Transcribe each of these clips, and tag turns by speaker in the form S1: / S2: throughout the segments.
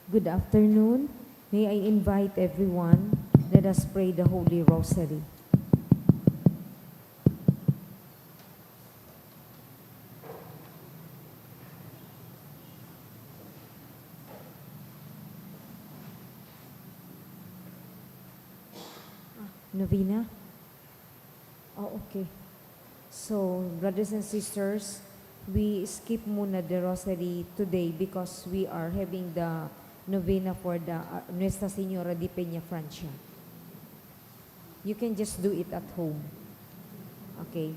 S1: Good afternoon. May I invite everyone, let us pray the Holy Rosary. Novena? Oh, okay. So, brothers and sisters, we skip muna the Rosary today because we are having the novena for the Nuestra Señora de Peña Francia. You can just do it at home. Okay.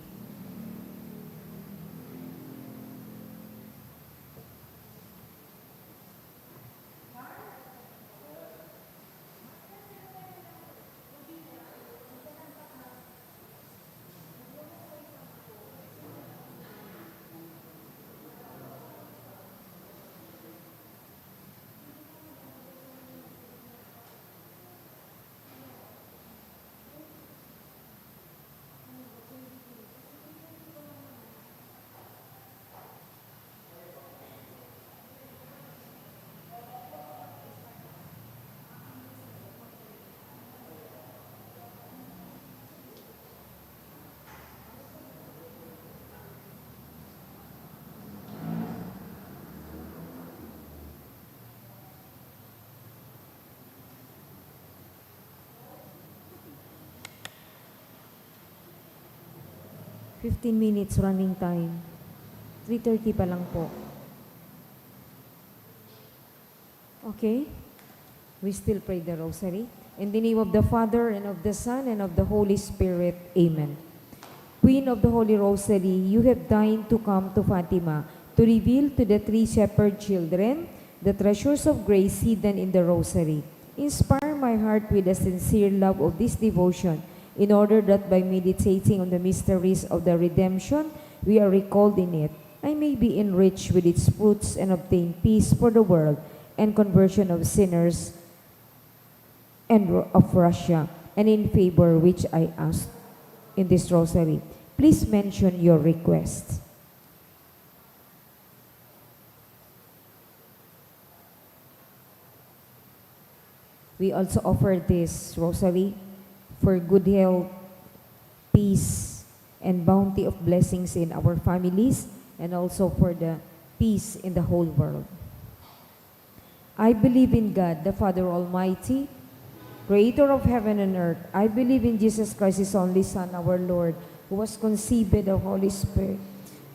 S1: Fifteen minutes running time. 3:30 pa lang po. Okay? We still pray the Rosary. In the name of the Father, and of the Son, and of the Holy Spirit. Amen. Queen of the Holy Rosary, you have deigned to come to Fatima to reveal to the three shepherd children the treasures of grace hidden in the Rosary. Inspire my heart with a sincere love of this devotion, in order that by meditating on the mysteries of the redemption we are recalled in it, I may be enriched with its fruits and obtain peace for the world and conversion of sinners and of Russia, and in favor which I ask in this Rosary. Please mention your request. We also offer this Rosary for good health, peace, and bounty of blessings in our families, and also for the peace in the whole world. I believe in God, the Father Almighty, Creator of heaven and earth. I believe in Jesus Christ, His only Son, our Lord, who was conceived by the Holy Spirit,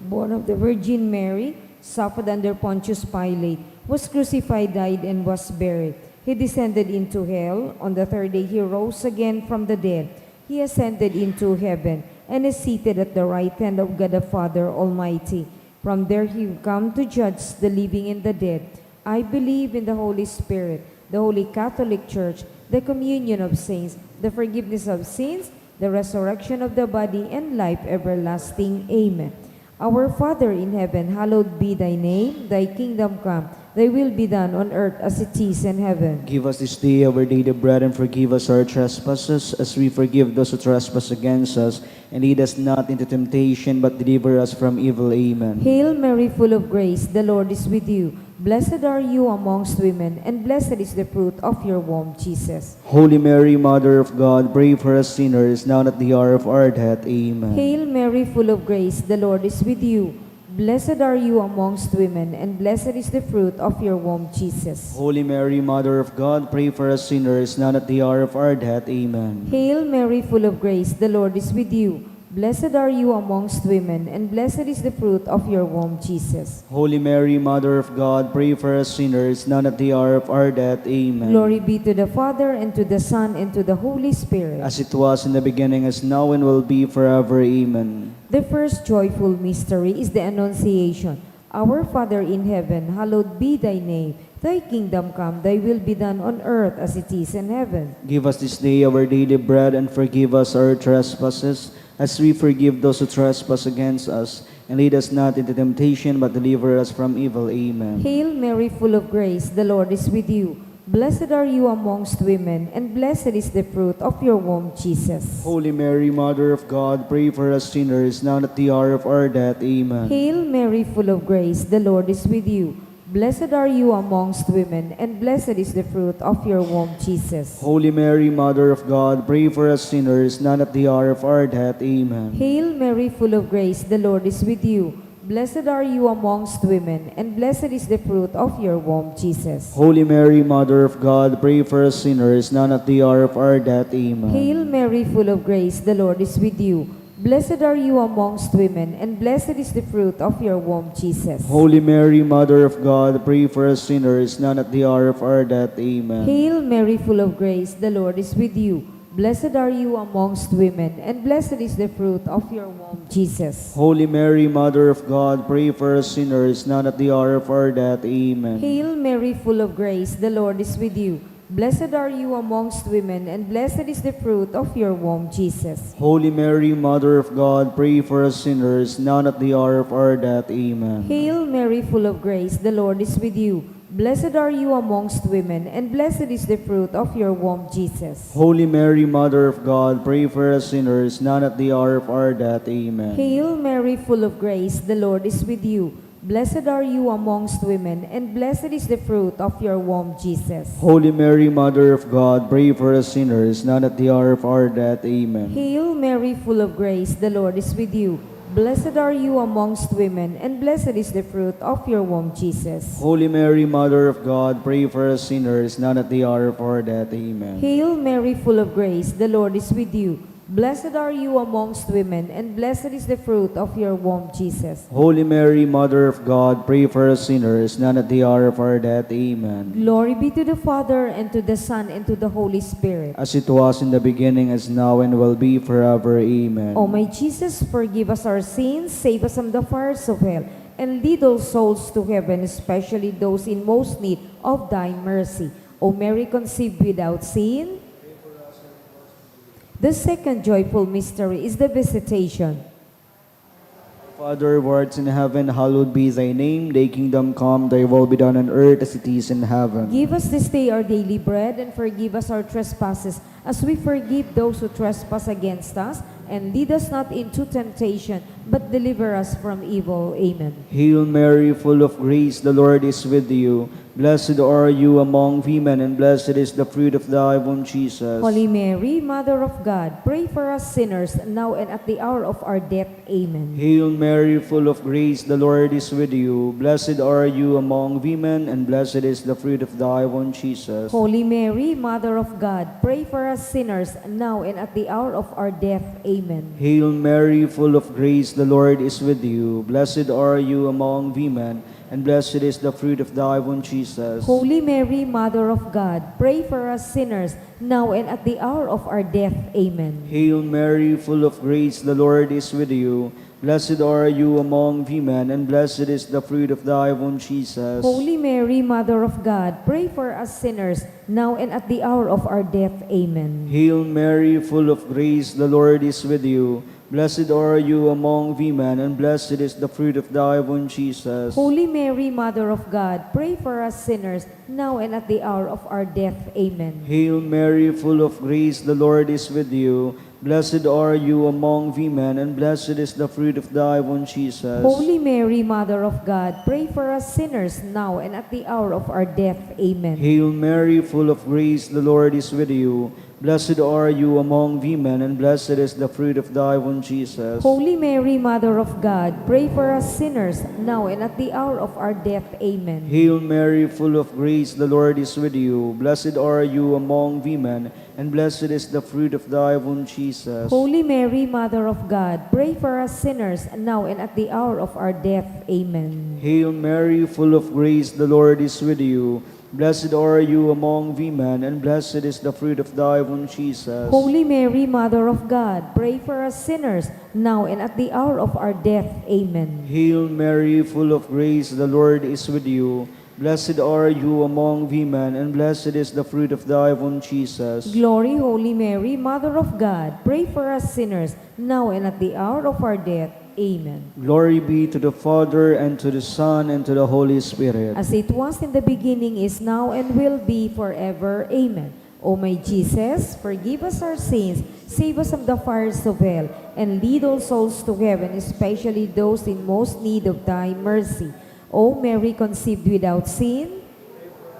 S1: born of the Virgin Mary, suffered under Pontius Pilate, was crucified, died, and was buried. He descended into hell. On the third day, He rose again from the dead. He ascended into heaven and is seated at the right hand of God the Father Almighty. From there, He will come to judge the living and the dead. I believe in the Holy Spirit, the Holy Catholic Church, the communion of saints, the forgiveness of sins, the resurrection of the body, and life everlasting. Amen. Our Father in heaven, hallowed be Thy name. Thy kingdom come. Thy will be done on earth as it is in heaven.
S2: Give us this day our daily bread, and forgive us our trespasses, as we forgive those who trespass against us. And lead us not into temptation, but deliver us from evil. Amen.
S1: Hail Mary, full of grace, the Lord is with you. Blessed are you amongst women, and blessed is the fruit of your womb, Jesus.
S2: Holy Mary, Mother of God, pray for us sinners, now and at the hour of our death. Amen.
S1: Hail Mary, full of grace, the Lord is with you. Blessed are you amongst women, and blessed is the fruit of your womb, Jesus.
S2: Holy Mary, Mother of God, pray for us sinners, now and at the hour of our death. Amen.
S1: Hail Mary, full of grace, the Lord is with you. Blessed are you amongst women, and blessed is the fruit of your womb, Jesus.
S2: Holy Mary, Mother of God, pray for us sinners, now and at the hour of our death. Amen.
S1: Glory be to the Father, and to the Son, and to the Holy Spirit.
S2: As it was in the beginning, as now, and will be forever. Amen.
S1: The first joyful mystery is the Annunciation. Our Father in heaven, hallowed be Thy name. Thy kingdom come, Thy will be done on earth as it is in heaven.
S2: Give us this day our daily bread, and forgive us our trespasses, as we forgive those who trespass against us. And lead us not into temptation, but deliver us from evil. Amen.
S1: Hail Mary, full of grace, the Lord is with you. Blessed are you amongst women, and blessed is the fruit of your womb, Jesus.
S2: Holy Mary, Mother of God, pray for us sinners, now and at the hour of our death. Amen.
S1: Hail Mary, full of grace, the Lord is with you. Blessed are you amongst women, and blessed is the fruit of your womb, Jesus.
S2: Holy Mary, Mother of God, pray for us sinners, now at the hour of our death. Amen.
S1: Hail Mary, full of grace, the Lord is with you. Blessed are you amongst women, and blessed is the fruit of your womb, Jesus.
S2: Holy Mary, Mother of God, pray for us sinners, now at the hour of our death. Amen.
S1: Hail Mary, full of grace, the Lord is with you. Blessed are you amongst women, and blessed is the fruit of your womb, Jesus.
S2: Holy Mary, Mother of God, pray for us sinners, now at the hour of our death. Amen.
S1: Hail Mary, full of grace, the Lord is with you. Blessed are you amongst women, and blessed is the fruit of your womb, Jesus.
S2: Holy Mary, Mother of God, pray for us sinners, now at the hour of our death. Amen.
S1: Hail Mary, full of grace, the Lord is with you. Blessed are you amongst women, and blessed is the fruit of your womb, Jesus.
S2: Holy Mary, Mother of God, pray for us sinners, now at the hour of our death. Amen.
S1: Hail Mary, full of grace, the Lord is with you. Blessed are you amongst women, and blessed is the fruit of your womb, Jesus.
S2: Holy Mary, Mother of God, pray for us sinners, now at the hour of our death. Amen.
S1: Hail Mary, full of grace, the Lord is with you. Blessed are you amongst women, and blessed is the fruit of your womb, Jesus.
S2: Holy Mary, Mother of God, pray for us sinners, now at the hour of our death. Amen.
S1: Hail Mary, full of grace, the Lord is with you. Blessed are you amongst women, and blessed is the fruit of your womb, Jesus.
S2: Holy Mary, Mother of God, pray for us sinners, now at the hour of our death. Amen.
S1: Hail Mary, full of grace, the Lord is with you. Blessed are you amongst women, and blessed is the fruit of your womb, Jesus.
S2: Holy Mary, Mother of God, pray for us sinners, now at the hour of our death. Amen.
S1: Glory be to the Father, and to the Son, and to the Holy Spirit.
S2: As it was in the beginning, as now, and will be forever. Amen.
S1: O my Jesus, forgive us our sins, save us from the fires of hell, and lead all souls to heaven, especially those in most need of thy mercy. O Mary, conceived without sin. The second joyful mystery is the visitation.
S2: Father, who art in heaven, hallowed be thy name. Thy kingdom come, thy will be done on earth as it is in heaven.
S1: Give us this day our daily bread, and forgive us our trespasses, as we forgive those who trespass against us. And lead us not into temptation, but deliver us from evil. Amen.
S2: Hail Mary, full of grace, the Lord is with you. Blessed are you among women, and blessed is the fruit of thy womb, Jesus.
S1: Holy Mary, Mother of God, pray for us sinners, now and at the hour of our death. Amen.
S2: Hail Mary, full of grace, the Lord is with you. Blessed are you among women, and blessed is the fruit of thy womb, Jesus.
S1: Holy Mary, Mother of God, pray for us sinners, now and at the hour of our death. Amen.
S2: Hail Mary, full of grace, the Lord is with you. Blessed are you among women, and blessed is the fruit of thy womb, Jesus.
S1: Holy Mary, Mother of God, pray for us sinners, now and at the hour of our death. Amen.
S2: Hail Mary, full of grace, the Lord is with you. Blessed are you among women, and blessed is the fruit of thy womb, Jesus.
S1: Holy Mary, Mother of God, pray for us sinners, now and at the hour of our death. Amen.
S2: Hail Mary, full of grace, the Lord is with you. Blessed are you among women, and blessed is the fruit of thy womb, Jesus.
S1: Holy Mary, Mother of God, pray for us sinners, now and at the hour of our death. Amen.
S2: Hail Mary, full of grace, the Lord is with you. Blessed are you among women, and blessed is the fruit of thy womb, Jesus.
S1: Holy Mary, Mother of God, pray for us sinners, now and at the hour of our death. Amen.
S2: Hail Mary, full of grace, the Lord is with you. Blessed are you among women, and blessed is the fruit of thy womb, Jesus.
S1: Holy Mary, Mother of God, pray for us sinners, now and at the hour of our death. Amen.
S2: Hail Mary, full of grace, the Lord is with you. Blessed are you among women, and blessed is the fruit of thy womb, Jesus.
S1: Holy Mary, Mother of God, pray for us sinners, now and at the hour of our death. Amen.
S2: Hail Mary, full of grace, the Lord is with you. Blessed are you among women, and blessed is the fruit of thy womb, Jesus.
S1: Holy Mary, Mother of God, pray for us sinners, now and at the hour of our death. Amen.
S2: Hail Mary, full of grace, the Lord is with you. Blessed are you among women, and blessed is the fruit of thy womb, Jesus.
S1: Glory, Holy Mary, Mother of God, pray for us sinners, now and at the hour of our death. Amen.
S2: Glory be to the Father, and to the Son, and to the Holy Spirit.
S1: As it was in the beginning, is now, and will be forever. Amen. O my Jesus, forgive us our sins, save us from the fires of hell, and lead all souls to heaven, especially those in most need of thy mercy. O Mary, conceived without sin,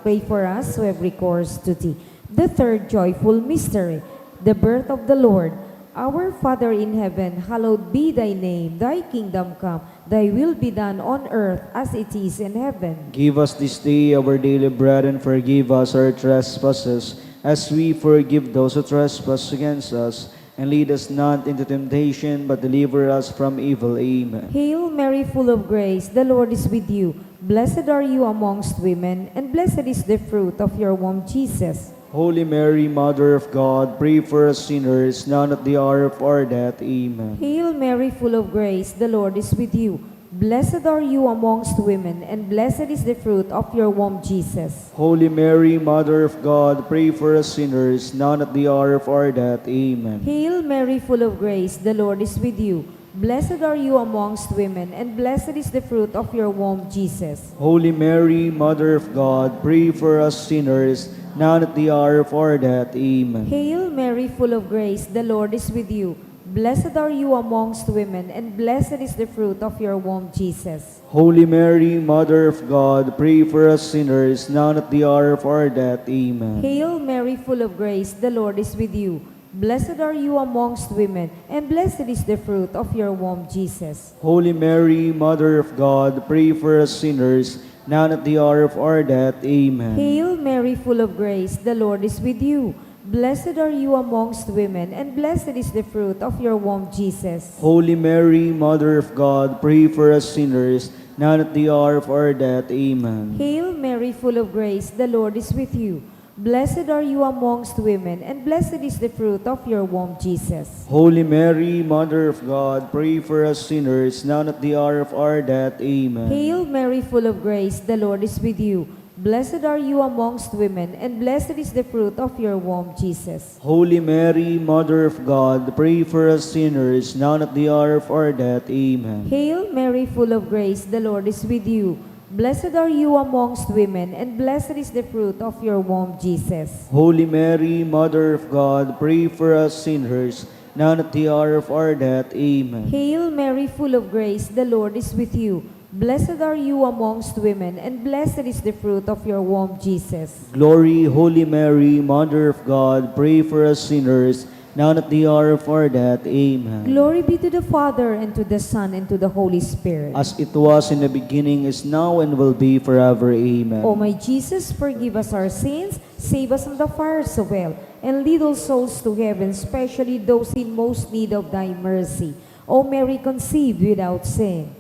S1: pray for us who have recourse to thee. The third joyful mystery, the birth of the Lord. Our Father in heaven, hallowed be thy name. Thy kingdom come, thy will be done on earth as it is in heaven.
S2: Give us this day our daily bread, and forgive us our trespasses, as we forgive those who trespass against us. And lead us not into temptation, but deliver us from evil. Amen.
S1: Hail Mary, full of grace, the Lord is with you. Blessed are you amongst women, and blessed is the fruit of your womb, Jesus.
S2: Holy Mary, Mother of God, pray for us sinners, now and at the hour of our death. Amen.
S1: Hail Mary, full of grace, the Lord is with you. Blessed are you amongst women, and blessed is the fruit of your womb, Jesus.
S2: Holy Mary, Mother of God, pray for us sinners, now and at the hour of our death. Amen.
S1: Hail Mary, full of grace, the Lord is with you. Blessed are you amongst women, and blessed is the fruit of your womb, Jesus.
S2: Holy Mary, Mother of God, pray for us sinners, now and at the hour of our death. Amen.
S1: Hail Mary, full of grace, the Lord is with you. Blessed are you amongst women, and blessed is the fruit of your womb, Jesus.
S2: Holy Mary, Mother of God, pray for us sinners, now and at the hour of our death. Amen.
S1: Hail Mary, full of grace, the Lord is with you. Blessed are you amongst women, and blessed is the fruit of your womb, Jesus.
S2: Holy Mary, Mother of God, pray for us sinners, now and at the hour of our death. Amen.
S1: Hail Mary, full of grace, the Lord is with you. Blessed are you amongst women, and blessed is the fruit of your womb, Jesus.
S2: Holy Mary, Mother of God, pray for us sinners, now and at the hour of our death. Amen.
S1: Hail Mary, full of grace, the Lord is with you. Blessed are you amongst women, and blessed is the fruit of your womb, Jesus.
S2: Holy Mary, Mother of God, pray for us sinners, now and at the hour of our death. Amen.
S1: Hail Mary, full of grace, the Lord is with you. Blessed are you amongst women, and blessed is the fruit of your womb, Jesus.
S2: Holy Mary, Mother of God, pray for us sinners, now and at the hour of our death. Amen.
S1: Hail Mary, full of grace, the Lord is with you. Blessed are you amongst women, and blessed is the fruit of your womb, Jesus.
S2: Holy Mary, Mother of God, pray for us sinners, now and at the hour of our death. Amen.
S1: Hail Mary, full of grace, the Lord is with you. Blessed are you amongst women, and blessed is the fruit of your womb, Jesus.
S2: Glory, Holy Mary, Mother of God, pray for us sinners, now and at the hour of our death. Amen.
S1: Glory be to the Father, and to the Son, and to the Holy Spirit.
S2: As it was in the beginning, is now, and will be forever. Amen.
S1: O my Jesus, forgive us our sins, save us from the fires of hell, and lead all souls to heaven, especially those in most need of thy mercy. O Mary, conceived without sin.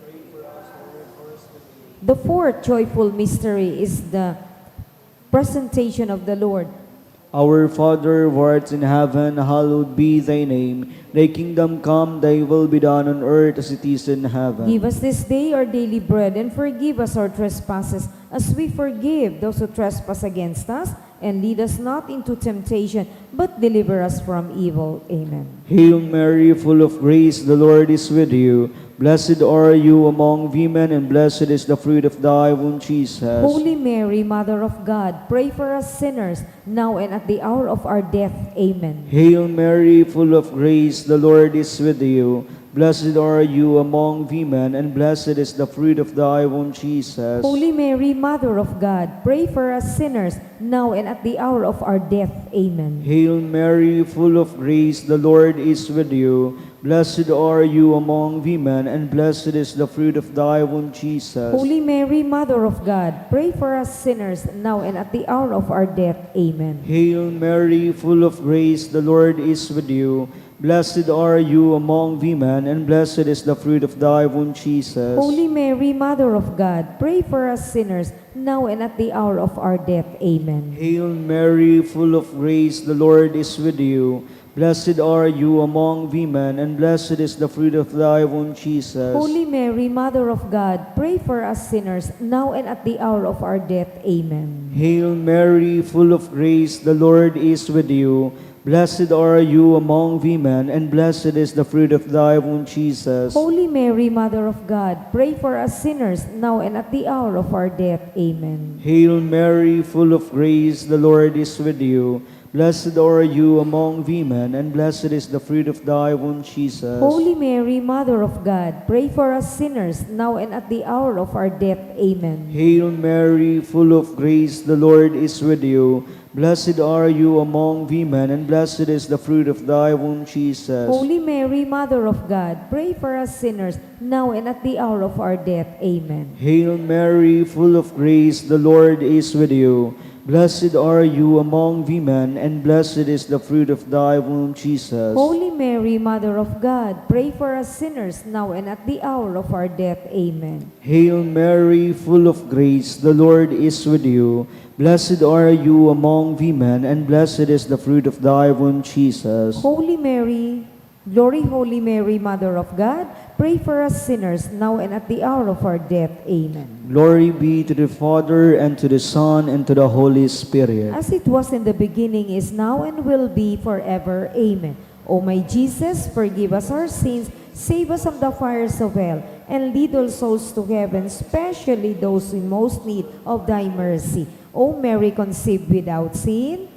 S1: The fourth joyful mystery is the presentation of the Lord.
S2: Our Father, who art in heaven, hallowed be thy name. Thy kingdom come, thy will be done on earth as it is in heaven.
S1: Give us this day our daily bread, and forgive us our trespasses, as we forgive those who trespass against us. And lead us not into temptation, but deliver us from evil. Amen.
S2: Hail Mary, full of grace, the Lord is with you. Blessed are you among women, and blessed is the fruit of thy womb, Jesus.
S1: Holy Mary, Mother of God, pray for us sinners, now and at the hour of our death. Amen.
S2: Hail Mary, full of grace, the Lord is with you. Blessed are you among women, and blessed is the fruit of thy womb, Jesus.
S1: Holy Mary, Mother of God, pray for us sinners, now and at the hour of our death. Amen.
S2: Hail Mary, full of grace, the Lord is with you. Blessed are you among women, and blessed is the fruit of thy womb, Jesus.
S1: Holy Mary, Mother of God, pray for us sinners, now and at the hour of our death. Amen.
S2: Hail Mary, full of grace, the Lord is with you. Blessed are you among women, and blessed is the fruit of thy womb, Jesus.
S1: Holy Mary, Mother of God, pray for us sinners, now and at the hour of our death. Amen.
S2: Hail Mary, full of grace, the Lord is with you. Blessed are you among women, and blessed is the fruit of thy womb, Jesus.
S1: Holy Mary, Mother of God, pray for us sinners, now and at the hour of our death. Amen.
S2: Hail Mary, full of grace, the Lord is with you. Blessed are you among women, and blessed is the fruit of thy womb, Jesus.
S1: Holy Mary, Mother of God, pray for us sinners, now and at the hour of our death. Amen.
S2: Hail Mary, full of grace, the Lord is with you. Blessed are you among women, and blessed is the fruit of thy womb, Jesus.
S1: Holy Mary, Mother of God, pray for us sinners, now and at the hour of our death. Amen.
S2: Hail Mary, full of grace, the Lord is with you. Blessed are you among women, and blessed is the fruit of thy womb, Jesus.
S1: Holy Mary, Mother of God, pray for us sinners, now and at the hour of our death. Amen.
S2: Hail Mary, full of grace, the Lord is with you. Blessed are you among women, and blessed is the fruit of thy womb, Jesus.
S1: Holy Mary, Mother of God, pray for us sinners, now and at the hour of our death. Amen.
S2: Hail Mary, full of grace, the Lord is with you. Blessed are you among women, and blessed is the fruit of thy womb, Jesus.
S1: Holy Mary, Holy Mary, Mother of God, pray for us sinners, now and at the hour of our death. Amen.
S2: Glory be to the Father, and to the Son, and to the Holy Spirit.
S1: As it was in the beginning, is now, and will be forever. Amen. O my Jesus, forgive us our sins, save us from the fires of hell, and lead all souls to heaven, especially those in most need of thy mercy. O Mary, conceived without sin.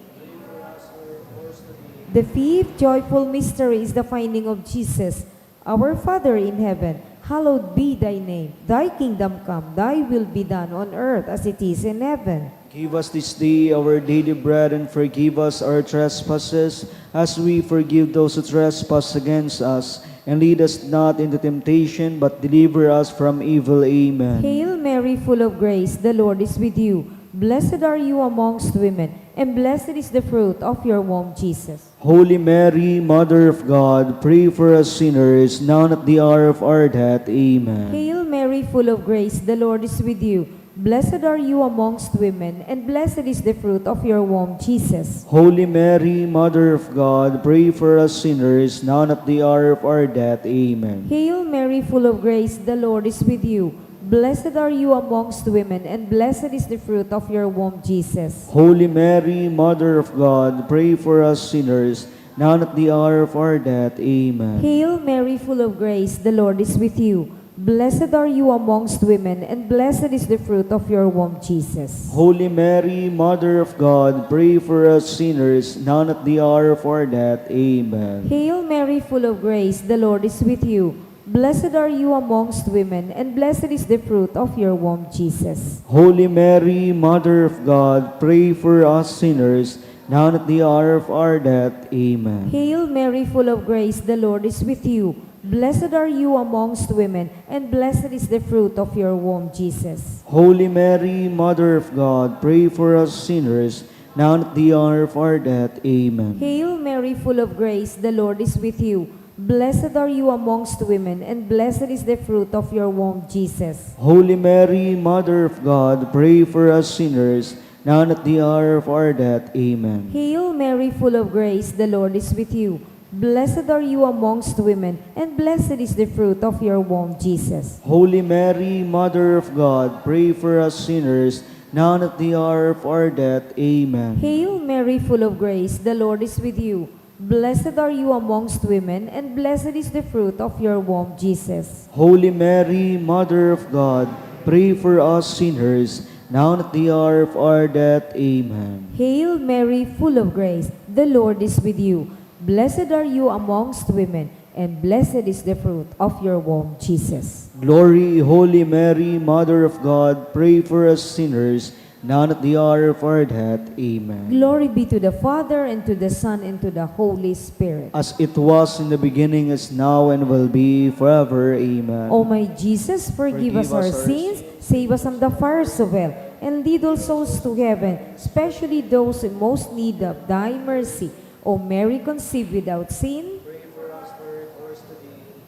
S1: The fifth joyful mystery is the finding of Jesus. Our Father in heaven, hallowed be thy name. Thy kingdom come, thy will be done on earth as it is in heaven.
S2: Give us this day our daily bread, and forgive us our trespasses, as we forgive those who trespass against us. And lead us not into temptation, but deliver us from evil. Amen.
S1: Hail Mary, full of grace, the Lord is with you. Blessed are you amongst women, and blessed is the fruit of your womb, Jesus.
S2: Holy Mary, Mother of God, pray for us sinners, now and at the hour of our death. Amen.
S1: Hail Mary, full of grace, the Lord is with you. Blessed are you amongst women, and blessed is the fruit of your womb, Jesus.
S2: Holy Mary, Mother of God, pray for us sinners, now and at the hour of our death. Amen.
S1: Hail Mary, full of grace, the Lord is with you. Blessed are you amongst women, and blessed is the fruit of your womb, Jesus.
S2: Holy Mary, Mother of God, pray for us sinners, now and at the hour of our death. Amen.
S1: Hail Mary, full of grace, the Lord is with you. Blessed are you amongst women, and blessed is the fruit of your womb, Jesus.
S2: Holy Mary, Mother of God, pray for us sinners, now and at the hour of our death. Amen.
S1: Hail Mary, full of grace, the Lord is with you. Blessed are you amongst women, and blessed is the fruit of your womb, Jesus.
S2: Holy Mary, Mother of God, pray for us sinners, now and at the hour of our death. Amen.
S1: Hail Mary, full of grace, the Lord is with you. Blessed are you amongst women, and blessed is the fruit of your womb, Jesus.
S2: Holy Mary, Mother of God, pray for us sinners, now and at the hour of our death. Amen.
S1: Hail Mary, full of grace, the Lord is with you. Blessed are you amongst women, and blessed is the fruit of your womb, Jesus.
S2: Holy Mary, Mother of God, pray for us sinners, now and at the hour of our death. Amen.
S1: Hail Mary, full of grace, the Lord is with you. Blessed are you amongst women, and blessed is the fruit of your womb, Jesus.
S2: Holy Mary, Mother of God, pray for us sinners, now and at the hour of our death. Amen.
S1: Hail Mary, full of grace, the Lord is with you. Blessed are you amongst women, and blessed is the fruit of your womb, Jesus.
S2: Holy Mary, Mother of God, pray for us sinners, now and at the hour of our death. Amen.
S1: Hail Mary, full of grace, the Lord is with you. Blessed are you amongst women, and blessed is the fruit of your womb, Jesus.
S2: Glory, Holy Mary, Mother of God, pray for us sinners, now and at the hour of our death. Amen.
S1: Glory be to the Father, and to the Son, and to the Holy Spirit.
S2: As it was in the beginning, is now, and will be forever. Amen.
S1: O my Jesus, forgive us our sins, save us from the fires of hell, and lead all souls to heaven, especially those in most need of thy mercy. O Mary, conceived without sin.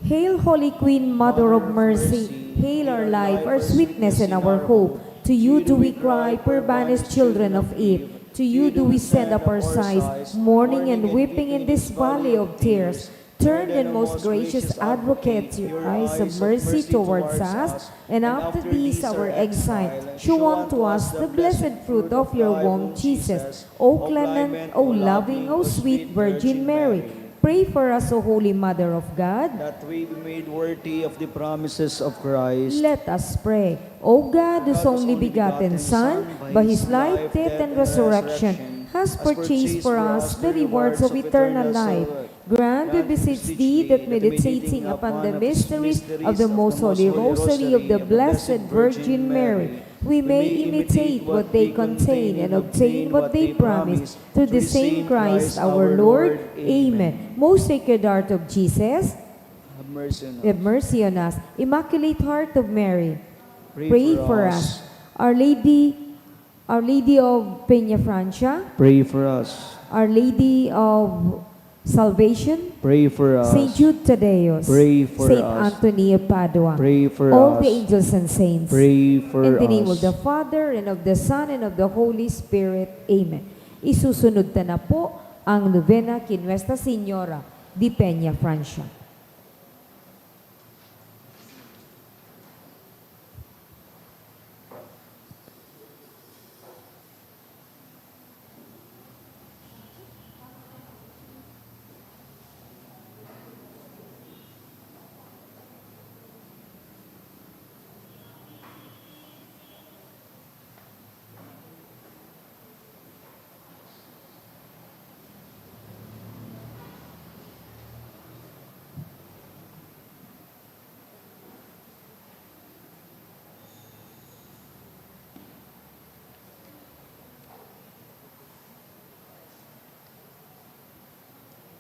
S1: Hail, Holy Queen, Mother of Mercy. Hail our life, our sweetness, and our hope. To you do we cry, poor banished children of Eve. To you do we send up our sighs, mourning and weeping in this valley of tears. Turn then, most gracious Advocate, your eyes of mercy towards us, and after these our exile, show unto us the blessed fruit of your womb, Jesus. O clement, O loving, O sweet Virgin Mary, pray for us, O Holy Mother of God,
S2: that we be made worthy of the promises of Christ.
S1: Let us pray. O God, whose only begotten Son, by his life, death, and resurrection, has purchased for us the rewards of eternal life. Grant, we beseech thee, that meditating upon the mysteries of the most holy rosary of the Blessed Virgin Mary, we may imitate what they contain and obtain what they promise, through the same Christ our Lord. Amen. Most Sacred Heart of Jesus,
S2: Have mercy on us.
S1: have mercy on us. Immaculate Heart of Mary, pray for us. Our Lady of Peña Francia,
S2: Pray for us.
S1: Our Lady of Salvation,
S2: Pray for us.
S1: Saint Jude Tadeus,
S2: Pray for
S1: Saint
S2: us.
S1: Anthony of Padua,
S2: Pray for
S1: all
S2: us.
S1: the angels and saints.
S2: Pray for
S1: In the
S2: us.
S1: name of the Father, and of the Son, and of the Holy Spirit. Amen. Isusunod na po ang novena kay Nuestra Señora de Peña Francia.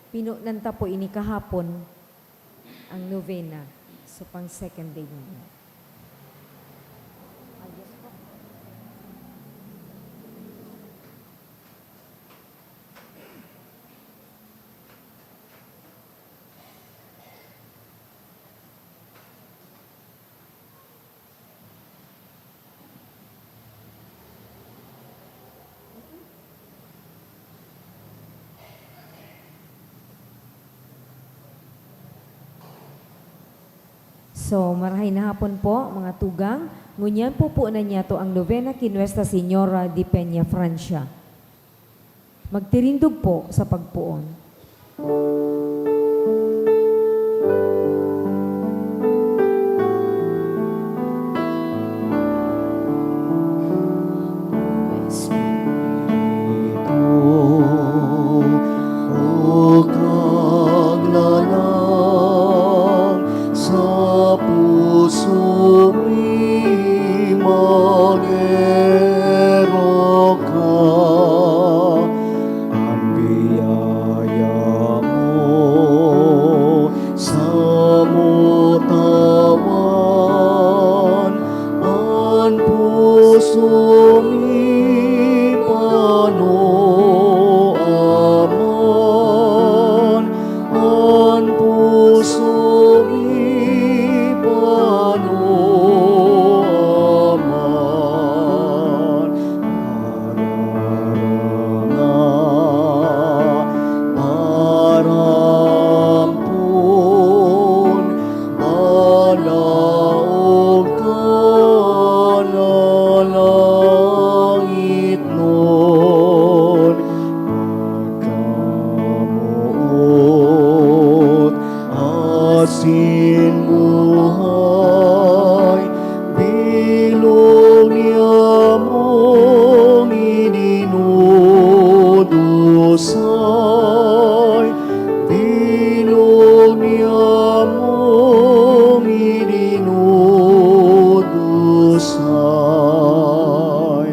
S1: Pinunanta po ini kahapon ang novena. So, pang second day na. So, marahay na hapon po, mga tugang. Ngunyan po na niya to ang novena kay Nuestra Señora de Peña Francia. Magtirindog po sa pagpuon.
S2: O kaglalang sa puso mi magero ka, ang biyaya mo sa mutawan, ang puso mi panoaman, ang puso mi panoaman, parampun, balaog ka na langit nun, pagkamuot asin buhay, bilog niya mong idinudusay, bilog niya mong idinudusay.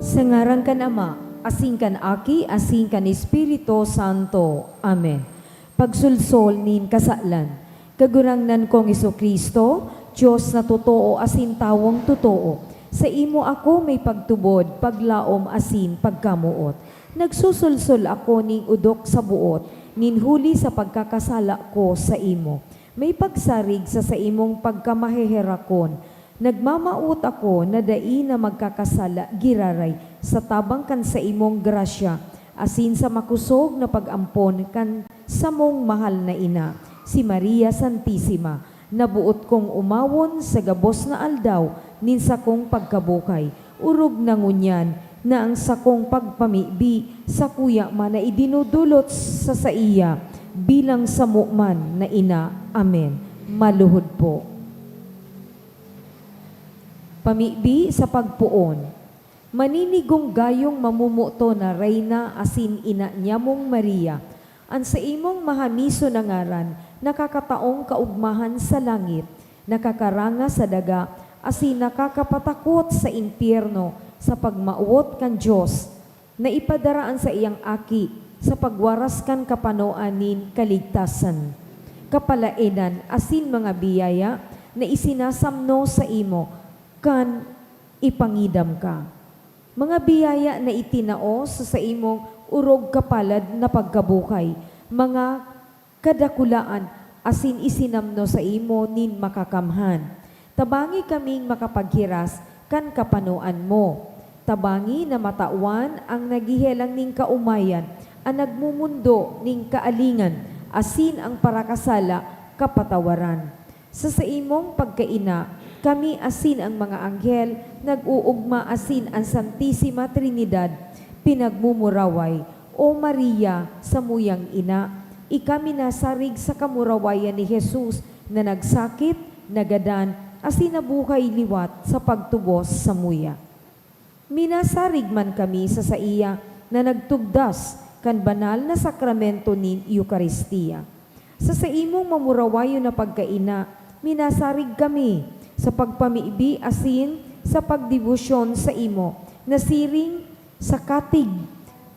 S1: Sa ngaran kan Ama, asing kan Aki, asing kan Espiritu Santo. Amen. Pagsulsol nin kasaklan, kagurangnan kong Isokristo, Diyos na totoo asin tawong totoo. Sa imo ako may pagtubod, paglaom asin pagkamuot. Nagsusulsol ako ning udok sa buot, nin huli sa pagkakasala ko sa imo. May pagsarig sa imong pagkamaheherakon. Nagmamaot ako na dai na magkakasala giraray sa tabang kan sa imong grasya, asin sa makusog na pag-ampon kan sa mong mahal na ina, si Maria Santissima, nabuot kong umawon sa gabos na aldaw, nin sa kong pagkabukay, urog na ngunyan, na ang sakong pagpamibi sa kuya man na idinudulot sa iya, bilang samuman na ina. Amen. Maluhod po. Pamibi sa pagpuon. Maninigong gayong mamumuto na reyna asin ina niya mong Maria, an sa imong mahamiso na ngaran, nakakataong kaugmahan sa langit, nakakaranga sa daga, asin nakakapatakot sa impyerno, sa pagmauot kan Diyos, na ipadaraan sa iyang aki, sa pagwaras kan kapanoanin kaligtasan. Kapalainan asin mga biyaya, na isinasamno sa imo, kan ipangidam ka. Mga biyaya na itinao sa imong urog kapalad na pagkabukay, mga kadakulaan asin isinamno sa imo nin makakamhan. Tabangi kaming makapaghiras kan kapanuan mo. Tabangi na matawan ang nagihelang ning kaumayan, ang nagmumundo ning kaalingan, asin ang parakasala kapatawaran. Sa imong pagkaina, kami asin ang mga anghel, nag-uugma asin ang Santisima Trinidad, pinagmumuraway, O Maria, samuyang ina, ikami nasarig sa kamurawayan ni Jesus na nagsakit, nagadan, asin nabuhay liwat sa pagtubos sa muya. Minasarig man kami sa iya na nagtugdas kan banal na sakramento ni Eucharistia. Sa imong mamurawayo na pagkaina, minasarig kami sa pagpamiibi asin sa pagdebosyon sa imo, na siring sa katig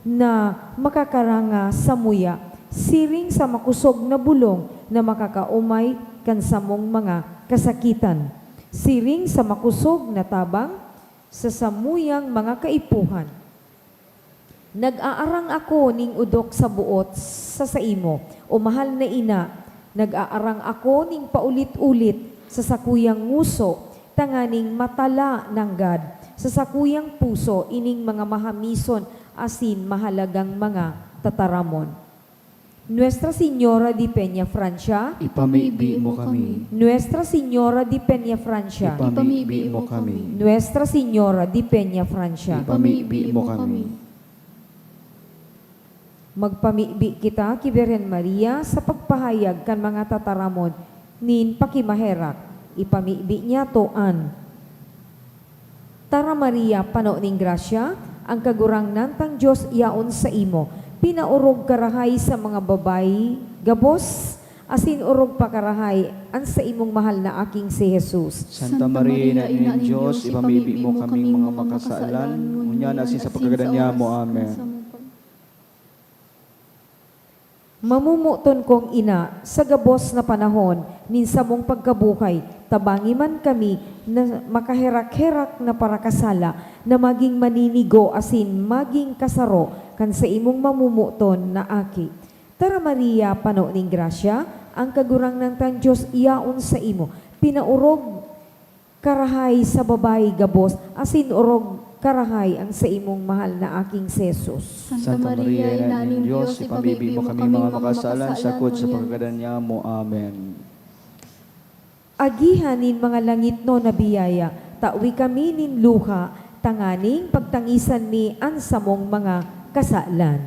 S1: na makakaranga sa muya, siring sa makusog na bulong na makakaumay kan samong mga kasakitan, siring sa makusog na tabang sa samuyang mga kaipuhan. Nag-aarang ako ning udok sa buot sa imo, o mahal na ina, nag-aarang ako ning paulit-ulit sa sakuyang nguso, tanganing matala ng God, sa sakuyang puso, ining mga mahamison, asin mahalagang mga tataramon. Nuestra Señora de Peña Francia,
S2: Ipamibi mo kami.
S1: Nuestra Señora de Peña Francia,
S2: Ipamibi mo kami.
S1: Nuestra Señora de Peña Francia.
S2: Ipamibi mo kami.
S1: Magpamibi kita, Kibiren Maria, sa pagpahayag kan mga tataramon, nin pakimaherak, ipamibi niya toan. Tara Maria, pano ning grasya, ang kagurang nantang Diyos iyaon sa imo, pinaurog karahay sa mga babayi, gabos, asin urog pakarahay, an sa imong mahal na aking si Jesus.
S2: Santa Maria, ina ng Diyos, ipamibi mo kaming mga makasaalan, ngunyan asin sa pagkagadan niya mo. Amen.
S1: Mamumuton kong ina, sa gabos na panahon, ninsa mong pagkabukay, tabangi man kami na makaherak-herak na parakasala, na maging maninigo asin maging kasaro, kan sa imong mamumuton na aki. Tara Maria, pano ning grasya, ang kagurang ng tang Diyos iyaon sa imo, pinaurog karahay sa babay gabos, asin urog karahay ang sa imong mahal na aking si Jesus.
S2: Santa Maria, ina ng Diyos, ipamibi mo kami mga makasalan, sakod sa pagkagadan niya mo. Amen.
S1: Agihanin mga langit no na biyaya, tawi kami nin luha, tanganing pagtangisan ni ansamong mga kasalan.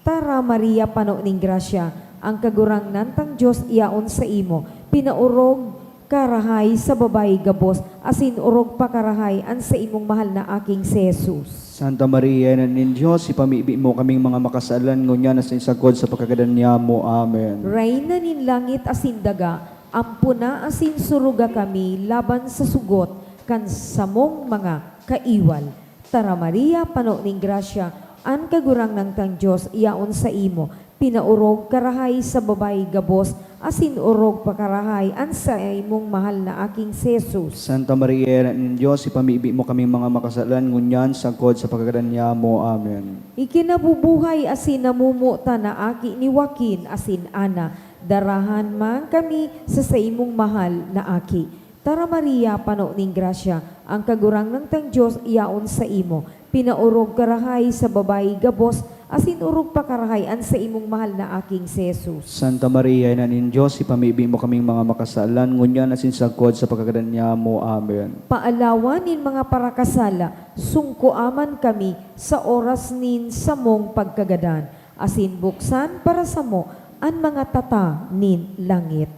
S1: Tara Maria, pano ning grasya, ang kagurang nantang Diyos iyaon sa imo, pinaurog karahay sa babay gabos, asin urog pa karahay an sa imong mahal na aking si Jesus.
S2: Santa Maria, ina ng Diyos, ipamibi mo kaming mga makasalan, ngunyan asin sakod sa pagkagadan niya mo. Amen.
S1: Reyna nin langit asin daga, ampuna asin suruga kami laban sa sugot kan samong mga kaiwal. Tara Maria, pano ning grasya, an kagurang ng tang Diyos iyaon sa imo, pinaurog karahay sa babay gabos, asin urog pakarahay an sa imong mahal na aking si Jesus.
S2: Santa Maria, ina ng Diyos, ipamibi mo kaming mga makasalan, ngunyan sakod sa pagkagadan niya mo. Amen.
S1: Ikinabubuhay asin namumuta na aki ni Joaquin asin Ana, darahan man kami sa imong mahal na aki. Tara Maria, pano ning grasya, ang kagurang ng tang Diyos iyaon sa imo, pinaurog karahay sa babay gabos, asin urog pa karahayan sa imong mahal na aking si Jesus.
S2: Santa Maria, ina ng Diyos, ipamibi mo kaming mga makasalan, ngunyan asin sakod sa pagkagadan niya mo. Amen.
S1: Paalawan nin mga parakasala, sungkuaman kami sa oras nin samong pagkagadan, asin buksan para sa mo ang mga tata nin langit.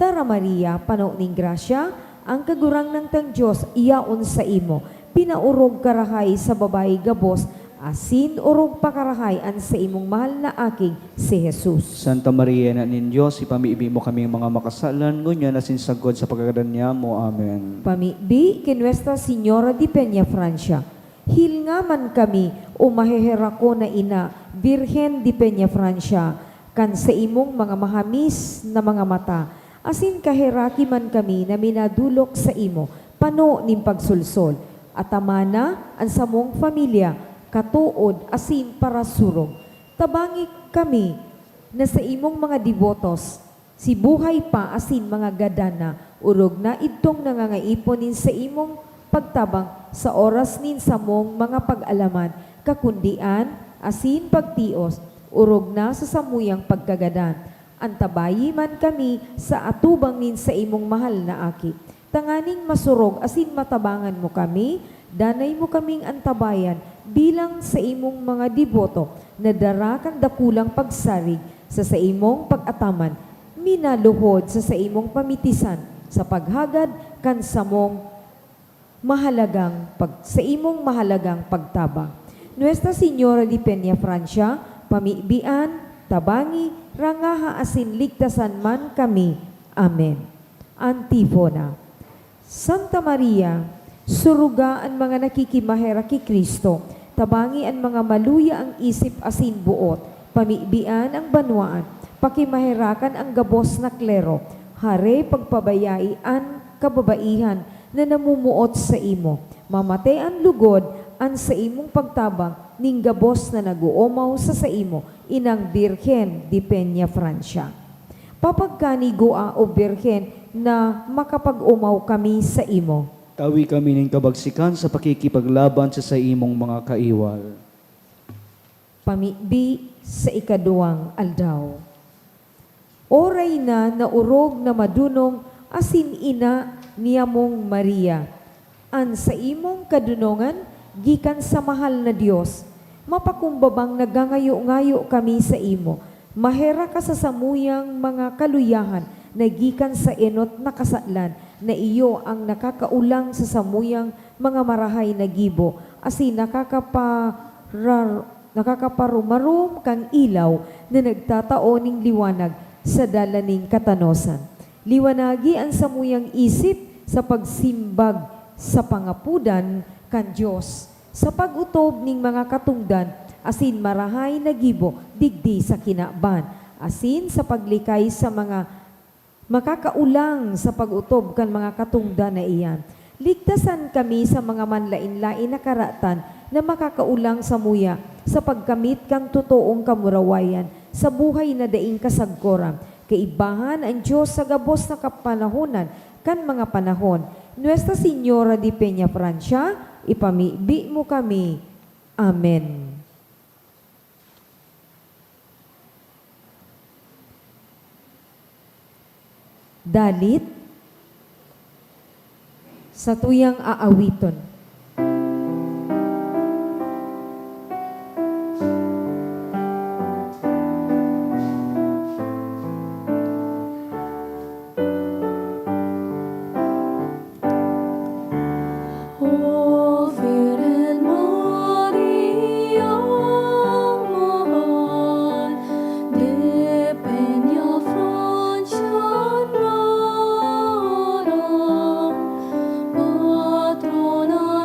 S1: Tara Maria, pano ning grasya, ang kagurang ng tang Diyos iyaon sa imo, pinaurog karahay sa babae gabos, asin urog pakarahay an sa imong mahal na aking si Jesus.
S2: Santa Maria, na nin Diyos, ipamiibi mo kami mga makasalan, ngunya na sinsagod sa pagkagadan niya mo. Amen.
S1: Pamibi kay Nuestra Señora de Peña Francia. Hil nga man kami o mahihira ko na ina, Virgen de Peña Francia, kan sa imong mga mahamis na mga mata, asin kahiraki man kami na minadulok sa imo, pano ning pagsulsol, at amana ang samong pamilya, katuod asin para surog. Tabangi kami na sa imong mga devotos, si buhay pa asin mga gadana, urog na itong nangangaiponin sa imong pagtabang sa oras nin sa mong mga pag-alaman, kakundian, asin pagtios, urog na sa samuyang pagkagadan. Antabayi man kami sa atubang nin sa imong mahal na aki. Tanganing masurog asin matabangan mo kami, danay mo kaming antabayan bilang sa imong mga devoto na darakan dakulang pagsarig sa imong pag-ataman, minaluhod sa imong pamitisan sa paghagad kan sa imong mahalagang pagtabang. Nuestra Señora de Peña Francia, pamibian, tabangi, rangaha asin ligtasan man kami. Amen. Antifona. Santa Maria, suruga ang mga nakikimahera ki Kristo, tabangi ang mga maluya ang isip asin buot, pamibian ang banwaan, pakimaherakan ang gabos na klero, hare pagpabayai ang kababaihan na namumuot sa imo, mamatay ang lugod an sa imong pagtabang ning gabos na naguomaw sa imo, inang Birhen de Peña Francia. Papagkani goa o Birhen na makapag-umaw kami sa imo.
S2: Tawi kami ng kabagsikan sa pakikipaglaban sa imong mga kaiwal.
S1: Pamibi sa ikaduwang aldaw. Oray na naurog na madunong asin ina niyamong Maria. An sa imong kadunongan, gikan sa mahal na Dios, mapakumbabang nagangayo-ngayo kami sa imo. Mahera ka sa samuyang mga kaluyahan na gikan sa enot na kasatlan na iyo ang nakakaulang sa samuyang mga marahay na gibo asin nakakaparumarum kang ilaw na nagtatao ning liwanag sa dalaning katanosan. Liwanagi ang samuyang isip sa pagsimbag sa pangapudan kan Diyos, sa pagutob ning mga katungdan, asin marahay na gibo, digdi sa kinaban, asin sa paglikay sa mga makakaulang sa pagutob kan mga katungdan na iyan. Ligtasan kami sa mga manlain-lain na karatan na makakaulang sa muya, sa pagkamit kang totoong kamurawayan, sa buhay na daing kasagkoram, kaibahan ang Diyos sa gabos na kapanahonan, kan mga panahon. Nuestra Señora de Peña Francia, ipamibi mo kami. Amen. Dalit sa tuyang aawiton.
S3: O Virgen Maria, mahal de Peña Francia, patrona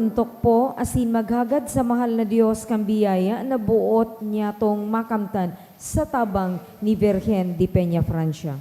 S1: maguntok po, asin maghagad sa mahal na Dios kang biyaya na buot niya tong makamtan sa tabang ni Virgen di Peña Francia.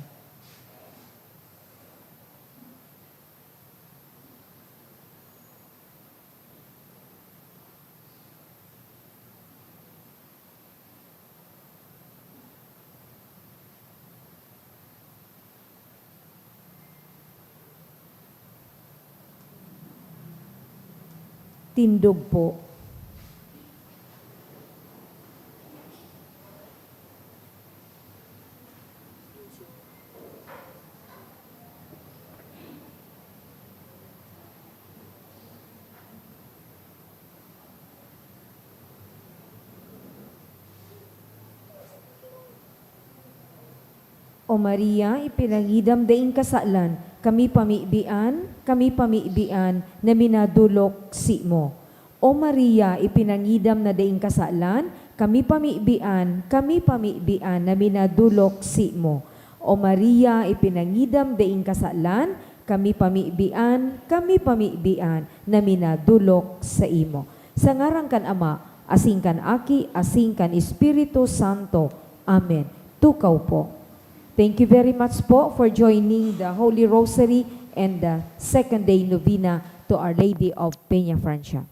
S1: Tindog po. O Maria, ipinangidam daing kasalan, kami pamiibian na minadulok si mo. O Maria, ipinangidam na daing kasalan, kami pamiibian na minadulok si mo. O Maria, ipinangidam daing kasalan, kami pamiibian na minadulok sa imo. Sa ngaran kan Ama, asing kan Aki, asing kan Espiritu Santo. Amen. Tukaw po. Thank you very much po for joining the Holy Rosary and the second day novena to Our Lady of Peña Francia.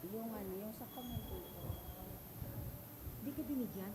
S4: Yung ano, yung sa komento.
S1: Di ka binigyan?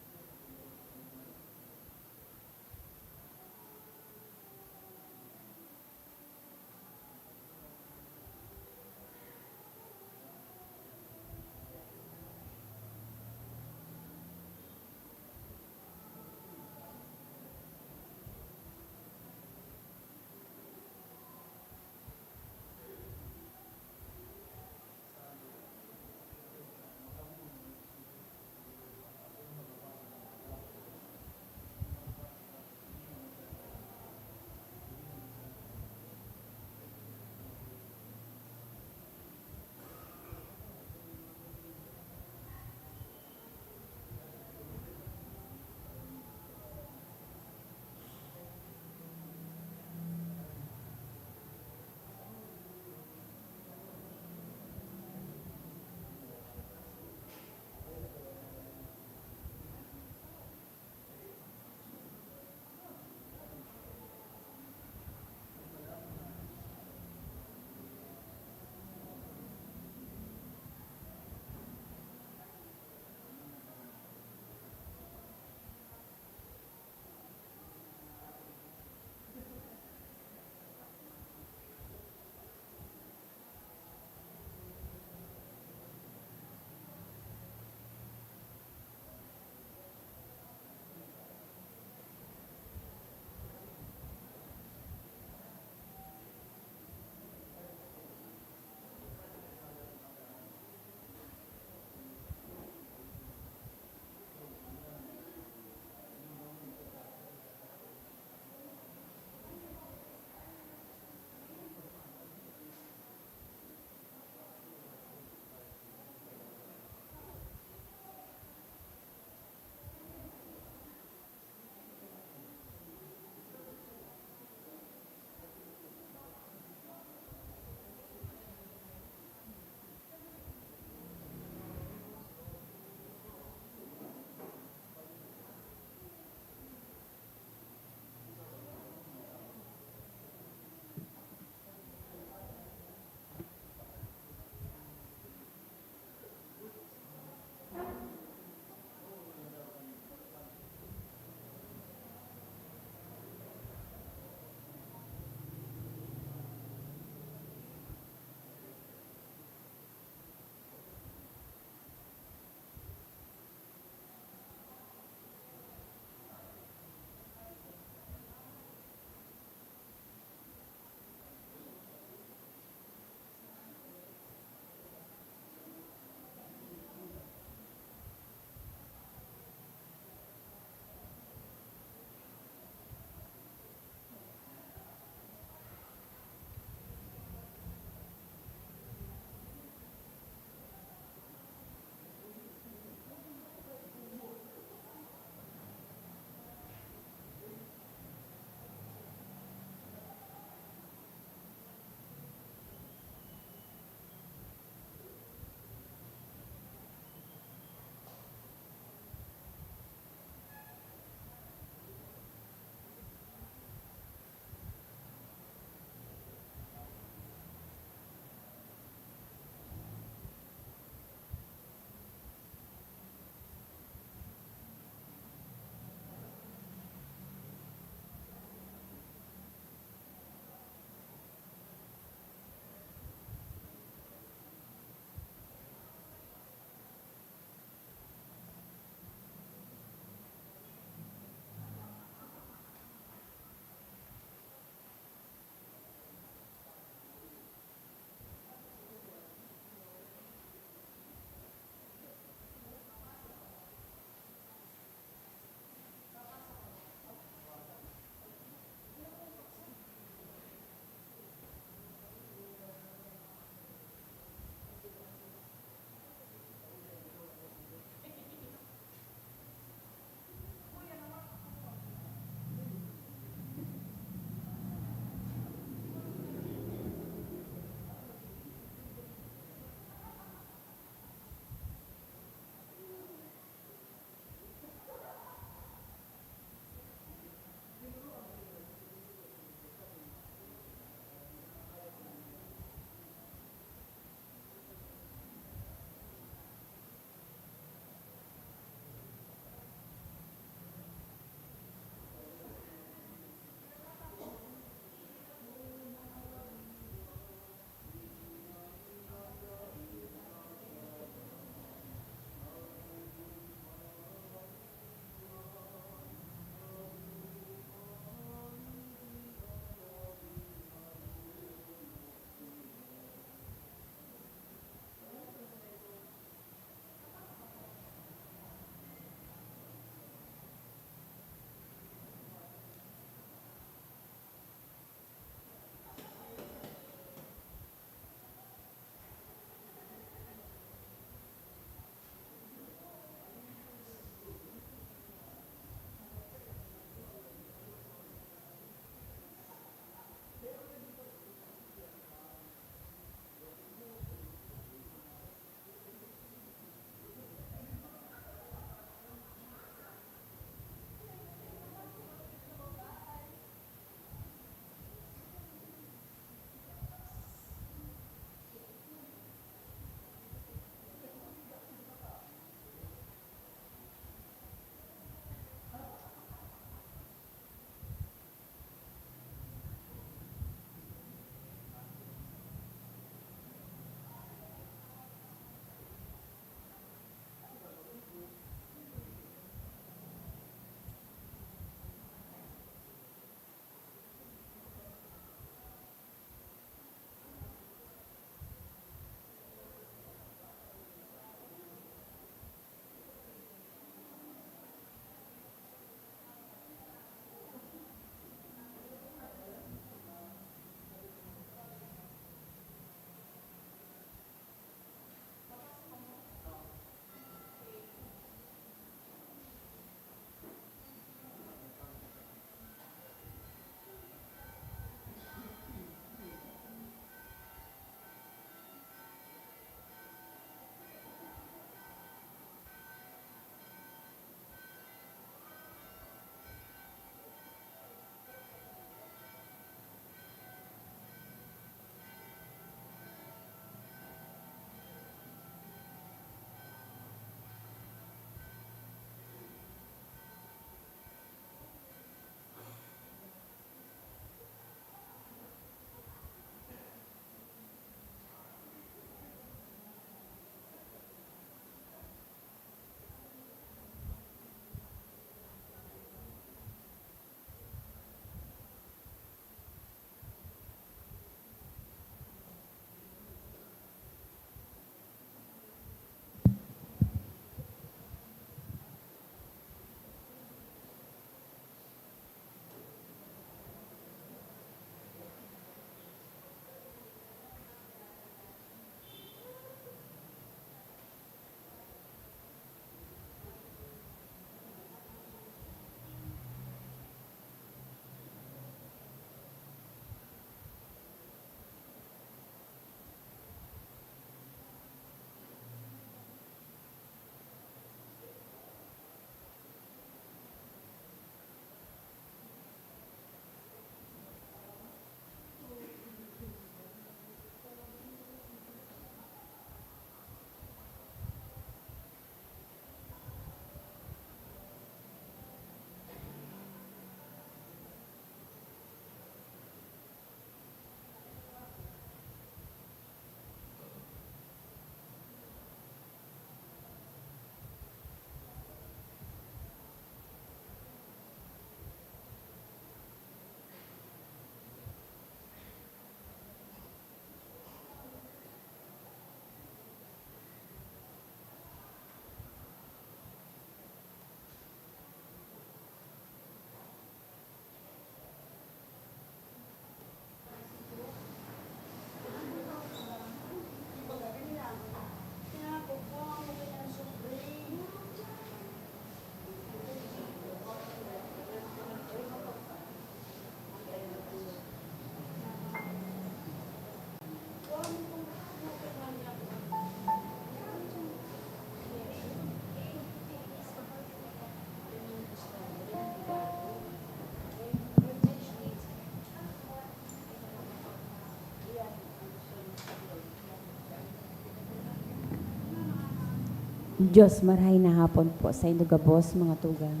S4: Diyos, marhay na hapon po sa indugabos mga tugang.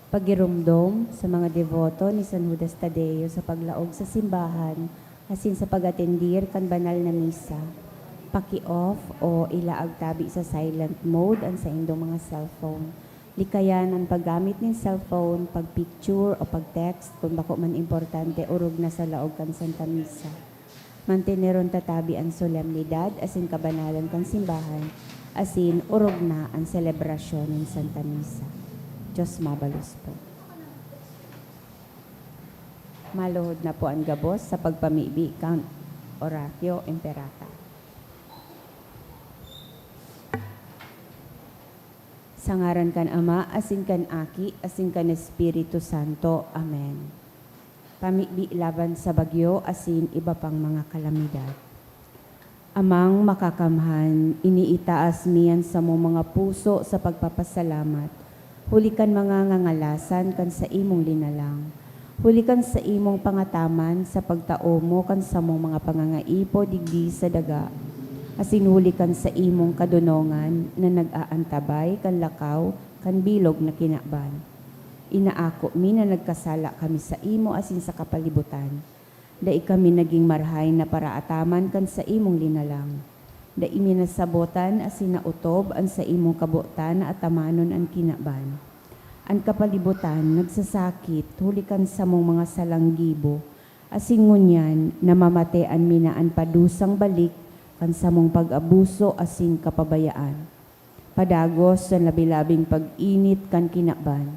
S4: Pagirumdom sa mga devoto ni San Judas Tadeo sa paglaog sa simbahan, asin sa pag-atendir kan banal na misa. Paki-off o ilaag tabi sa silent mode ang sa indong mga cellphone. Likayan ang paggamit ng cellphone, pag-picture o pag-text kung bako man importante urog na sa laog kan Santa Misa. Manteneron tatabi ang solemnidad asin kabanalan kan simbahan, asin urog na ang selebrasyon ng Santa Misa. Diyos mabalos po. Maluhod na po ang gabos sa pagpamibi kang Oratio Imperata. Sa ngaran kan Ama, asin kan Aki, asin kan Espiritu Santo. Amen. Pamibi laban sa bagyo, asin iba pang mga kalamidad. Amang makakamhan, iniitaas miyan sa mo mga puso sa pagpapasalamat. Hulikan mga ngangalasan kan sa imong linalang. Hulikan sa imong pangataman sa pagtao mo kan sa mong mga pangangaipo digdi sa daga. Asin hulikan sa imong kadunongan na nag-aantabay kan lakaw kan bilog na kinaban. Inaako mi na nagkasala kami sa imo asin sa kapalibutan. Dai kami naging marhay na paraataman kan sa imong linalang. Dai minasabotan asin nautob an sa imong kabutan na atamanon ang kinaban. Ang kapalibutan nagsasakit hulikan sa mong mga salanggibo. Asin ngunyan namamatean minaan padusang balik kan sa mong pag-abuso asin kapabayaan. Padagos sa labilabing pag-init kan kinaban.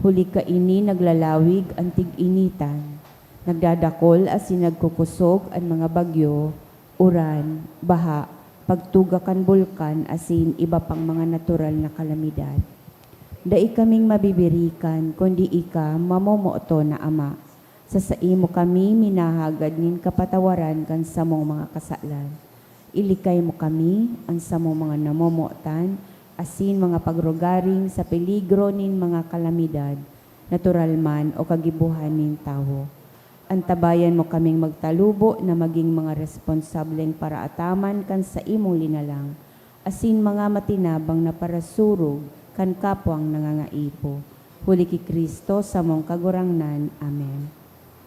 S4: Huli ka ini naglalawig ang tig-initan. Nagdadakol asin nagkukusog ang mga bagyo, uran, baha, pagtuga kan bulkan asin iba pang mga natural na kalamidad. Dai kaming mabibirikan kundi ika mamomoto na Ama. Sa imo kami minahagad nin kapatawaran kan sa mong mga kasalan. Ilikay mo kami ang sa mong mga namomotan asin mga pagrugaring sa peligro nin mga kalamidad, natural man o kagibuhan nin tao. Antabayan mo kaming magtalubo na maging mga responsableng paraataman kan sa imong linalang, asin mga matinabang na parasurog kan kapwang nangangaipo. Huli ki Kristo sa mong kagurangnan. Amen.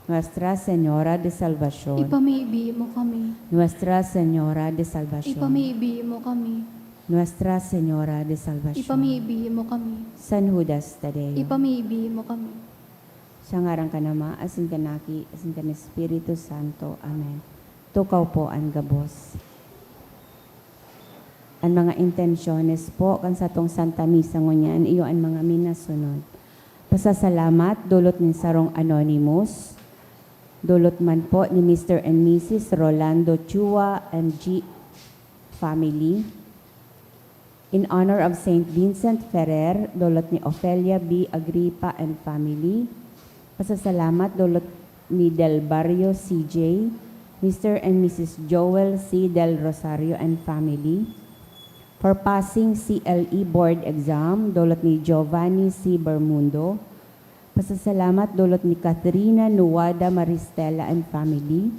S4: Nuestra Señora de Salvación.
S3: Ipamibi mo kami.
S4: Nuestra Señora de Salvación.
S3: Ipamibi mo kami.
S4: Nuestra Señora de Salvación.
S3: Ipamibi mo kami.
S4: San Judas Tadeo.
S3: Ipamibi mo kami.
S4: Sa ngaran ka Ama, asin ka Naki, asin ka Espiritu Santo. Amen. Tukaw po ang gabos. Ang mga intensyones po kan sa tong Santa Misa ngunyan, iyo ang mga minasunod. Pasasalamat, dulot ni Sarong Anonymous, dulot man po ni Mr. and Mrs. Rolando Chua and G. family. In honor of St. Vincent Ferrer, dulot ni Ofelia B. Agripa and family. Pasasalamat, dulot ni Del Barrio CJ, Mr. and Mrs. Joel C. Del Rosario and family. For passing CLE board exam, dulot ni Giovanni C. Bermundo. Pasasalamat, dulot ni Catherina Nuwada Maristela and family.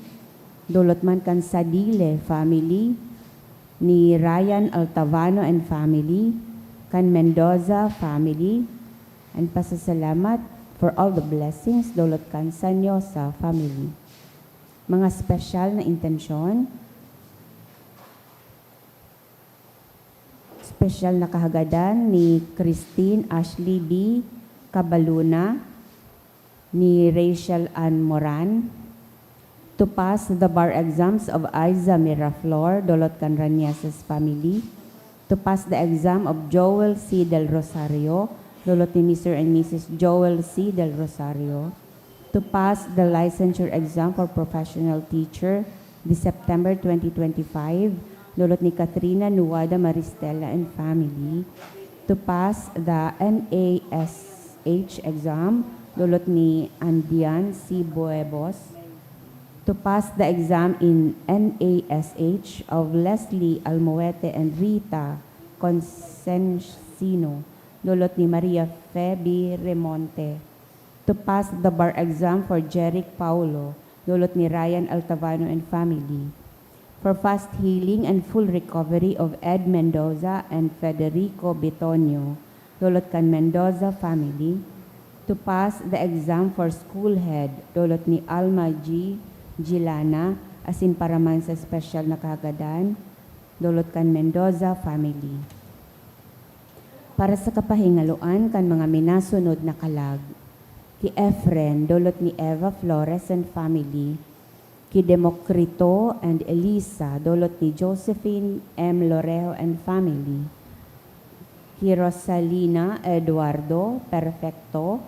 S4: Dulot man kan Sadile family, ni Ryan Altavano and family, kan Mendoza family, and pasasalamat for all the blessings, dulot kan Sanyosa family. Mga special na intensyon, special na kahagadan ni Christine Ashley B. Cabaluna, ni Rachel Ann Moran, to pass the bar exams of Aiza Miraflor, dulot kan Raniases family, to pass the exam of Joel C. Del Rosario, dulot ni Mr. and Mrs. Joel C. Del Rosario, to pass the licensure exam for professional teacher this September 2025, dulot ni Katrina Nuwada Maristela and family, to pass the NASH exam, dulot ni Andian C. Buebos, to pass the exam in NASH of Leslie Almoete and Rita Consensino, dulot ni Maria Febi Remonte, to pass the bar exam for Jeric Paulo, dulot ni Ryan Altavano and family, for fast healing and full recovery of Ed Mendoza and Federico Bitonio, dulot kan Mendoza family, to pass the exam for school head, dulot ni Alma G. Gilana, asin para man sa special na kagadan, dulot kan Mendoza family. Para sa kapahingaluan kan mga minasunod na kalag, ki Efren, dulot ni Eva Flores and family, ki Democrito and Elisa, dulot ni Josephine M. Lorejo and family, ki Rosalina Eduardo Perfecto,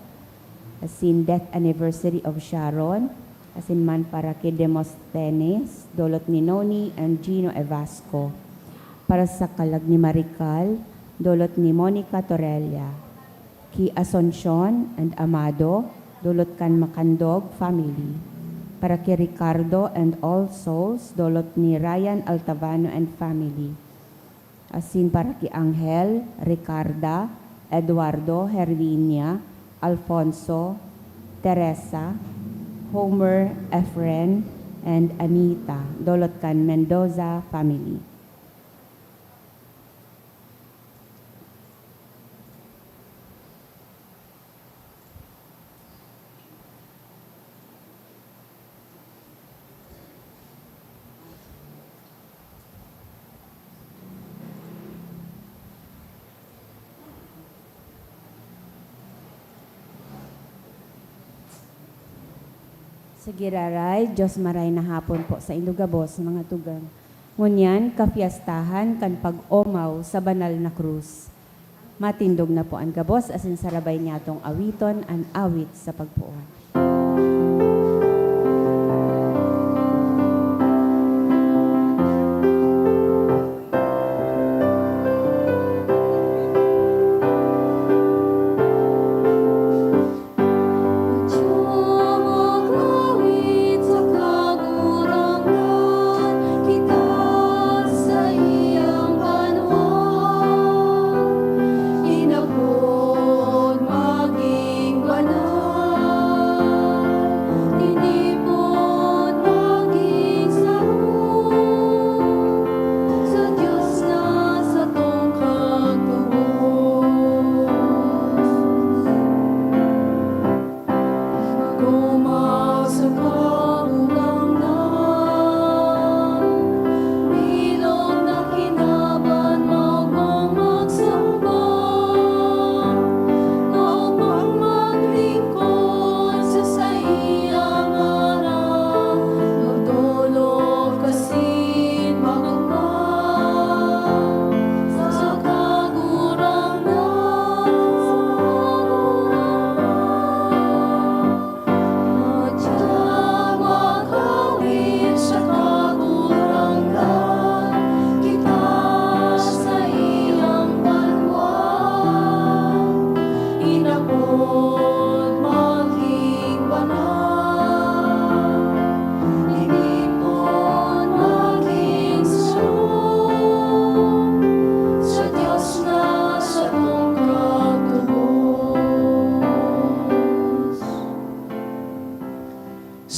S4: asin death anniversary of Sharon, asin man para ki Demosthenes, dulot ni Noni and Gino Evasco. Para sa kalag ni Marical, dulot ni Monica Torrelia, ki Asuncion and Amado, dulot kan Macandog family. Para ki Ricardo and All Souls, dulot ni Ryan Altavano and family. Asin para ki Angel, Ricarda, Eduardo, Herminia, Alfonso, Teresa, Homer, Efren, and Anita, dulot kan Mendoza family. Sa giraray, Diyos maray na hapon po sa Ilugabos, mga tugang. Ngunyan, kafiyastahan kan pag-omaw sa banal na krus. Matindog na po ang gabos, asin sarabay niya tong awiton an awit sa pagpuan.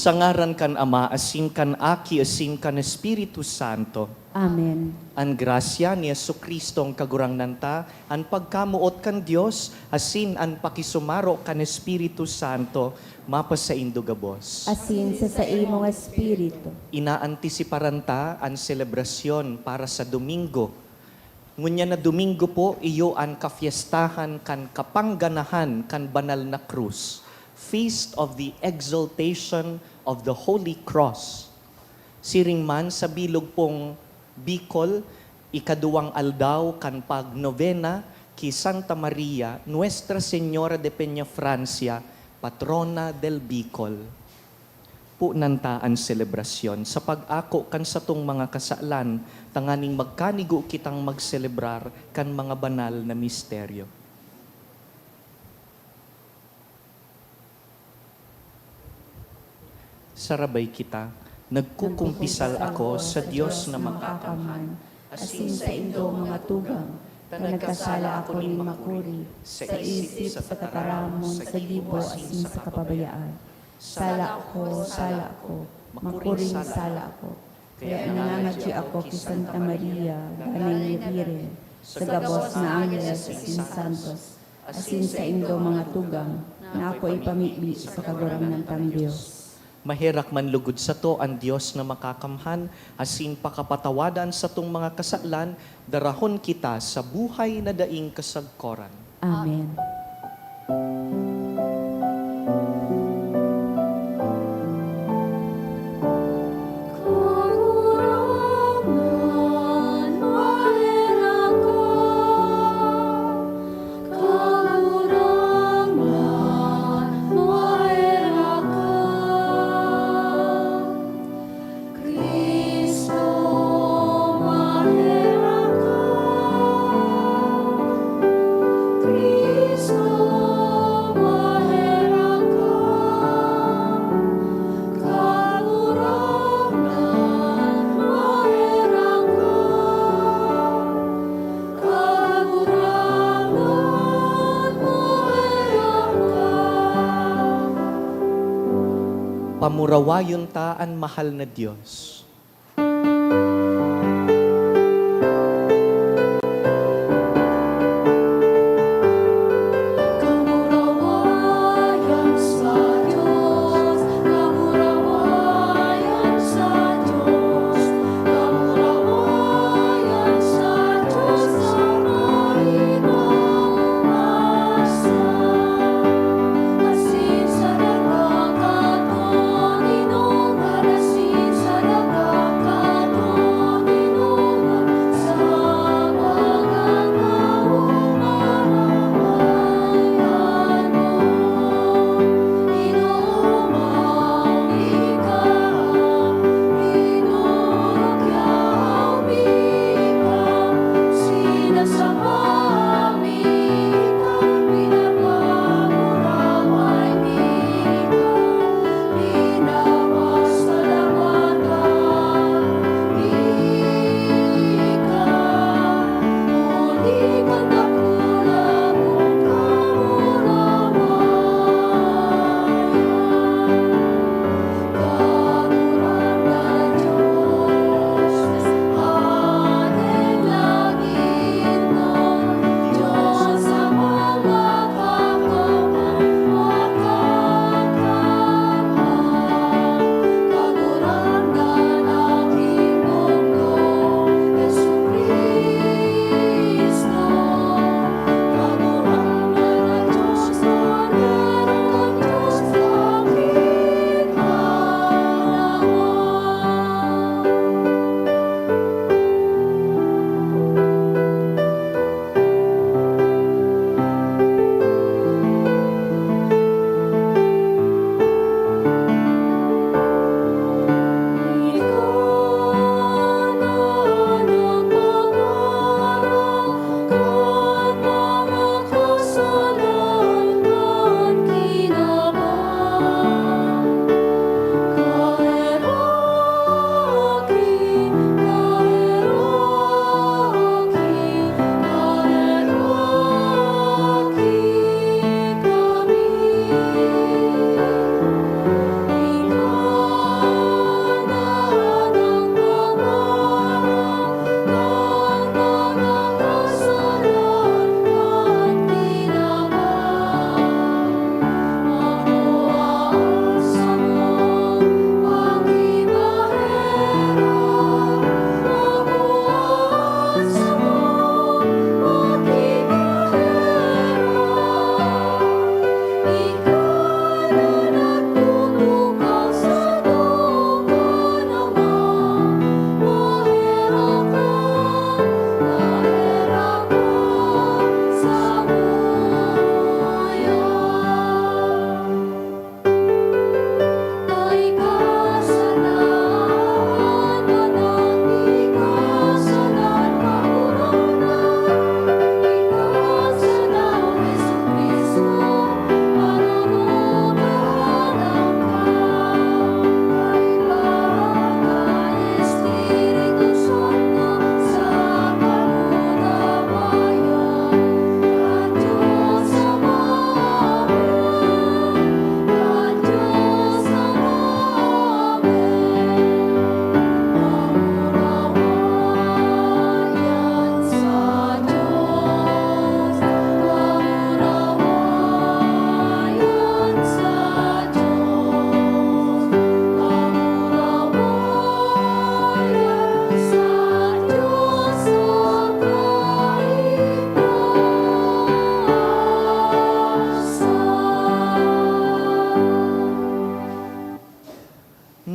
S5: Sangaran kan Ama, asin kan Aki, asin kan Espiritu Santo.
S4: Amen.
S5: Ang grasya ni Jesucristo ang kagurangnan ta, ang pagkamuot kan Dios, asin ang pakisumaro kan Espiritu Santo, mapa sa indugabos.
S4: Asin sa imong espiritu.
S5: Inaantisiparan ta ang selebrasyon para sa Domingo. Ngunya na Domingo po, iyo ang kafiestahan kan kapangganahan kan banal na krus. Feast of the Exaltation of the Holy Cross. Siring man sa bilog pong Bicol, ikaduwang aldaw kan pagnovena ki Santa Maria, Nuestra Señora de Peñafrancia, patrona del Bicol. Punanta ang selebrasyon. Sa pag-ako kan sa tong mga kasalan, tanganing magkanigo kitang magselebrar kan mga banal na misteryo. Sarabay kita, nagkukumpisal ako sa Diyos na makakamhan,
S4: asin sa indo mga tugang, na nagkasala ako ni makuri, sa isip, sa kataramon, sa gibo, asin sa kapabayaan. Sala ko, makuri sala ako. Kaya nangangadji ako kay Santa Maria, ganay ni Virgen, sa gabos na Angeles asin Santos, asin sa indo mga tugang, na ako ipamibi sa kagurangan ng Diyos.
S5: Maherak man lugod sa to ang Dios na makakamhan, asin pakapatawadan sa tong mga kasalan, darahon kita sa buhay na daing kasagkoran.
S4: Amen.
S3: Kagurangan mahirap ka, kagurangan mahirap ka. Kristo mahirap ka, Kristo mahirap ka, kagurangan mahirap ka, kagurangan mahirap ka.
S5: Pamurawayon ta ang mahal na Dios.
S3: Kamurawayan sa Diyos, kamurawayan sa Diyos, kamurawayan sa Diyos sa mahinong asa. Asin sa dagat at Panginoon, asin sa dagat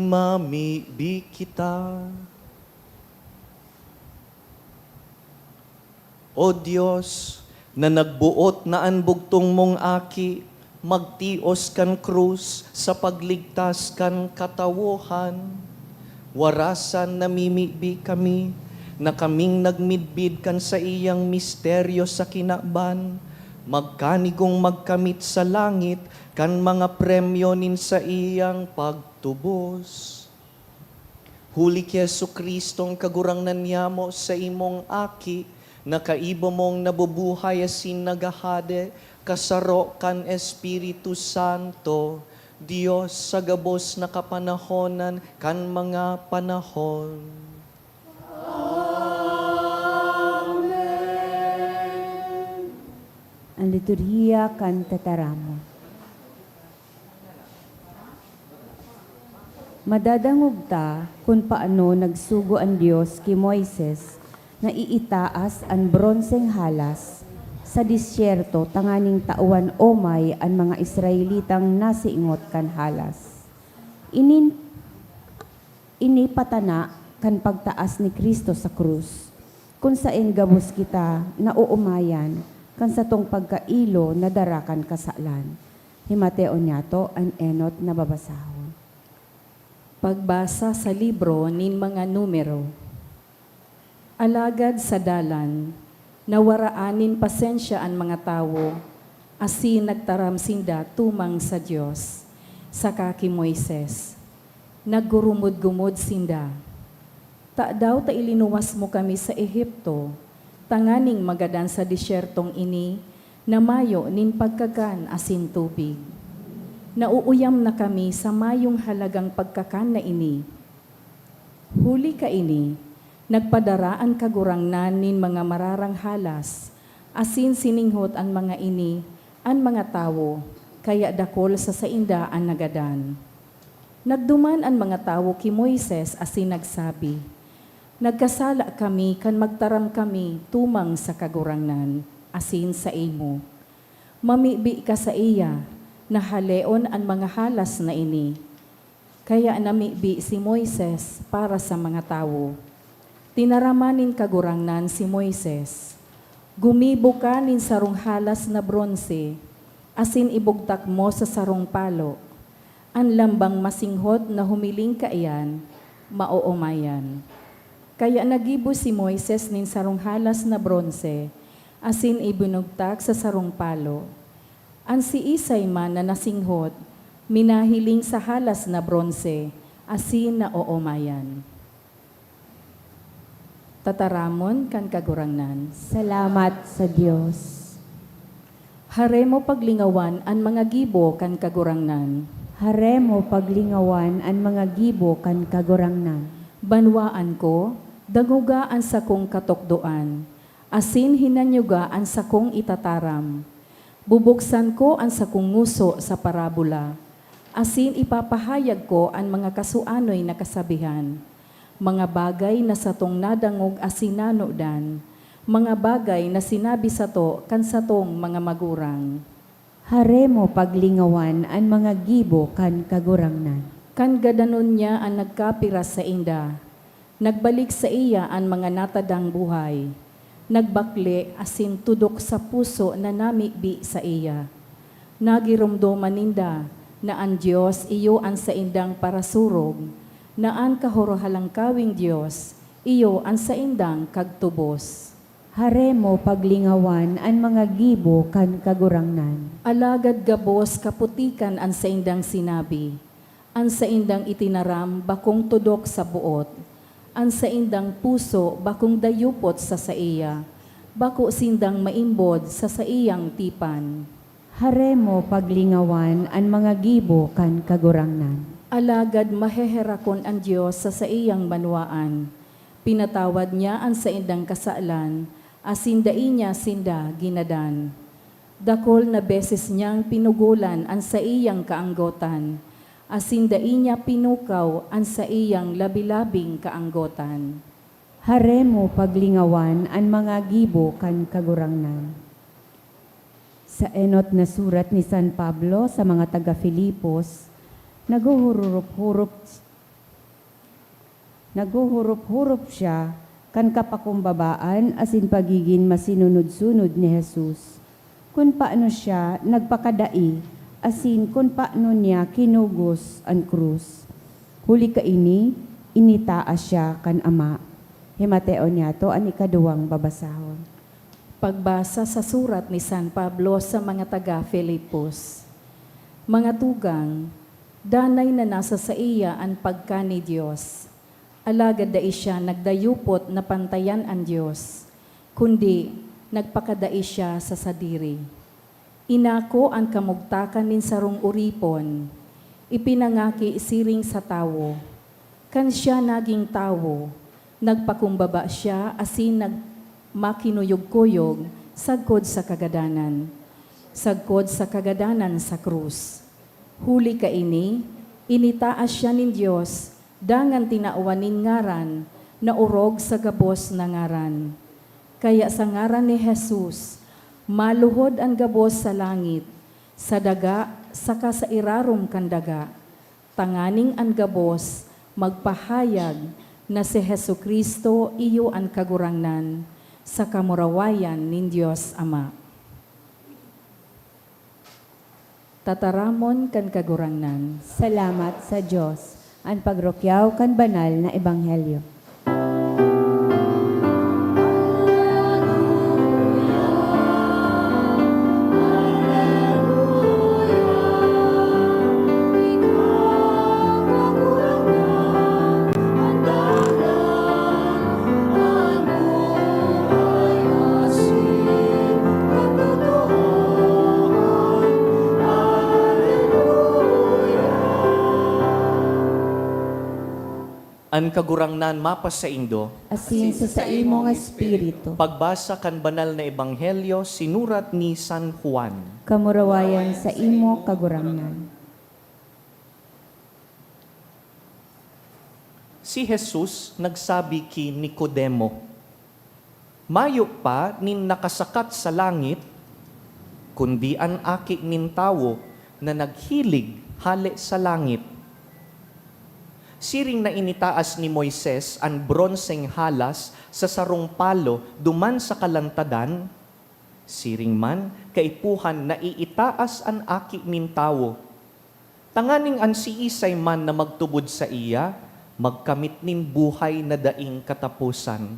S5: mamibi kita. O Diyos, na nagbuot na anbugtong mong aki, magtios kan krus sa pagligtas kan katawuhan. Warasan namimibi kami, na kaming nagmidbid kan sa iyang misteryo sa kinaban, magkanigong magkamit sa langit, kan mga premyo nin sa iyang pagtubos. Huli ki Jesucristong kagurangnan niyamo sa imong aki, na kaibo mong nabubuhay asin nagahade, kasaro kan Espiritu Santo, Diyos sa gabos na kapanahonan kan mga panahon.
S4: Ang liturhiya kan tataramo. Madadangog ta kung paano nagsugo ang Diyos ki Moises na iitaas ang bronseng halas sa disyerto tanganing tauan omay ang mga Israelitang nasiingot kan halas. Inipatana kan pagtaas ni Kristo sa krus, kung saan gabos kita na uumayan kan sa tong pagkailo na darakan kasalan. Himateo niyato ang enot na babasahon.
S6: Pagbasa sa libro nin mga numero. Alagad sa dalan, nawaraanin pasensya ang mga tao, asin nagtaram sinda tumang sa Diyos, sa kaki Moises. Naggurumod-gumod sinda. Ta daw ta ilinuwas mo kami sa Ehipto, tanganing magadan sa disyertong ini, na mayo nin pagkagan asin tubig. Nauuyam na kami sa mayong halagang pagkakan na ini. Huli ka ini, nagpadaraan kagurangnan nin mga mararang halas, asin sininghot ang mga ini, ang mga tao, kaya dakol sa sainda ang nagadan. Nagduman ang mga tao ki Moises asin nagsabi, nagkasala kami kan magtaram kami tumang sa kagurangnan, asin sa imo. Mamibi ka sa iya, na haleon ang mga halas na ini. Kaya namibi si Moises para sa mga tao. Tinaramanin kagurangnan si Moises. Gumibo ka nin sarong halas na bronze, asin ibugtak mo sa sarong palo. Ang lambang masinghot na humiling ka iyan, maoomayan. Kaya nagibo si Moises nin sarong halas na bronze, asin ibinugtak sa sarong palo. Ang si Isay man na nasinghot, minahiling sa halas na bronze, asin na oomayan. Tataramon kan kagurangnan.
S4: Salamat sa Diyos.
S6: Haremo paglingawan ang mga gibo kan kagurangnan.
S4: Haremo paglingawan ang mga gibo kan kagurangnan.
S6: Banwaan ko, dangugaan sa kong katukdoan, asin hinanyugaan sa kong itataram. Bubuksan ko ang sakong nguso sa parabola, asin ipapahayag ko ang mga kasuanoy na kasabihan, mga bagay na satong nadangog asinanodan, mga bagay na sinabi sa to kan satong mga magurang.
S4: Haremo paglingawan ang mga gibo kan kagurangnan.
S6: Kan gadanon niya ang nagkapiras sa inda, nagbalik sa iya ang mga natadang buhay, nagbakle asin tudok sa puso na namibi sa iya. Nagirumdoman ninda na ang Diyos iyo ang sa indang parasurog, na ang kahorohalangkawing Diyos iyo ang sa indang kagtubos.
S4: Haremo paglingawan ang mga gibo kan kagurangnan.
S6: Alagad gabos kaputikan ang sa indang sinabi, ang sa indang itinaram bakong tudok sa buot, ang sa indang puso bakong dayupot sa iya, bako sindang maimbod sa iyang tipan.
S4: Haremo paglingawan ang mga gibo kan kagurangnan.
S6: Alagad maheherakon ang Diyos sa iyang banwaan. Pinatawad niya ang sa indang kasaalan, asindai niya sinda ginadan. Dakol na beses niyang pinugulan ang sa iyang kaanggotan, asindai niya pinukaw ang sa iyang labilabing kaanggotan.
S4: Haremo paglingawan ang mga gibo kan kagurangnan. Sa enot na surat ni San Pablo sa mga taga-Filipos, naguhurup-hurup Naguhurup-hurup siya, kan kapakumbabaan asin pagiging masinunod-sunod ni Jesus. Kung paano siya nagpakadai, asin kung paano niya kinugos ang krus. Huli ka ini, initaas siya kan Ama. Himateo niya to ang ikaduwang babasahon.
S6: Pagbasa sa surat ni San Pablo sa mga taga-Filipos. Mga tugang, danay na nasa sa iya ang pagka ni Diyos. Alagad da siya nagdayupot na pantayan ang Diyos, kundi nagpakadai siya sa sadiri. Inako ang kamugtakan nin sarong uripon, ipinangaki isiring sa tawo. Kan siya naging tawo, nagpakumbaba siya asin nagmakinuyog-kuyog sagkod sa kagadanan. Sagkod sa kagadanan sa krus. Huli ka ini, initaas siya nin Diyos, dangan tinauwanin ngaran, na urog sa gabos na ngaran. Kaya sa ngaran ni Jesus, maluhod ang gabos sa langit, sa daga, saka sa irarom kan daga. Tanganing ang gabos, magpahayag na si Jesucristo iyo ang kagurangnan, sa kamurawayan nin Diyos Ama. Tataramon kan kagurangnan.
S4: Salamat sa Diyos. Ang pagrokyaw kan banal na ebanghelyo.
S5: An kagurangnan mapas sa Indo,
S4: Asin sa imong espiritu.
S5: pagbasa kan banal na ebanghelyo sinurat ni San Juan.
S4: Kamurawayan sa imo kagurangnan.
S5: Si Jesus nagsabi ki Nicodemo, mayo pa nin nakasakat sa langit, kundi an aki nin tawo na naghilig hale sa langit. Siring na initaas ni Moises ang bronseng halas sa sarong palo duman sa kalantadan, siring man kaipuhan na iitaas ang aki nin tawo. Tanganing an si Isay man na magtubod sa iya, magkamit nin buhay na daing katapusan.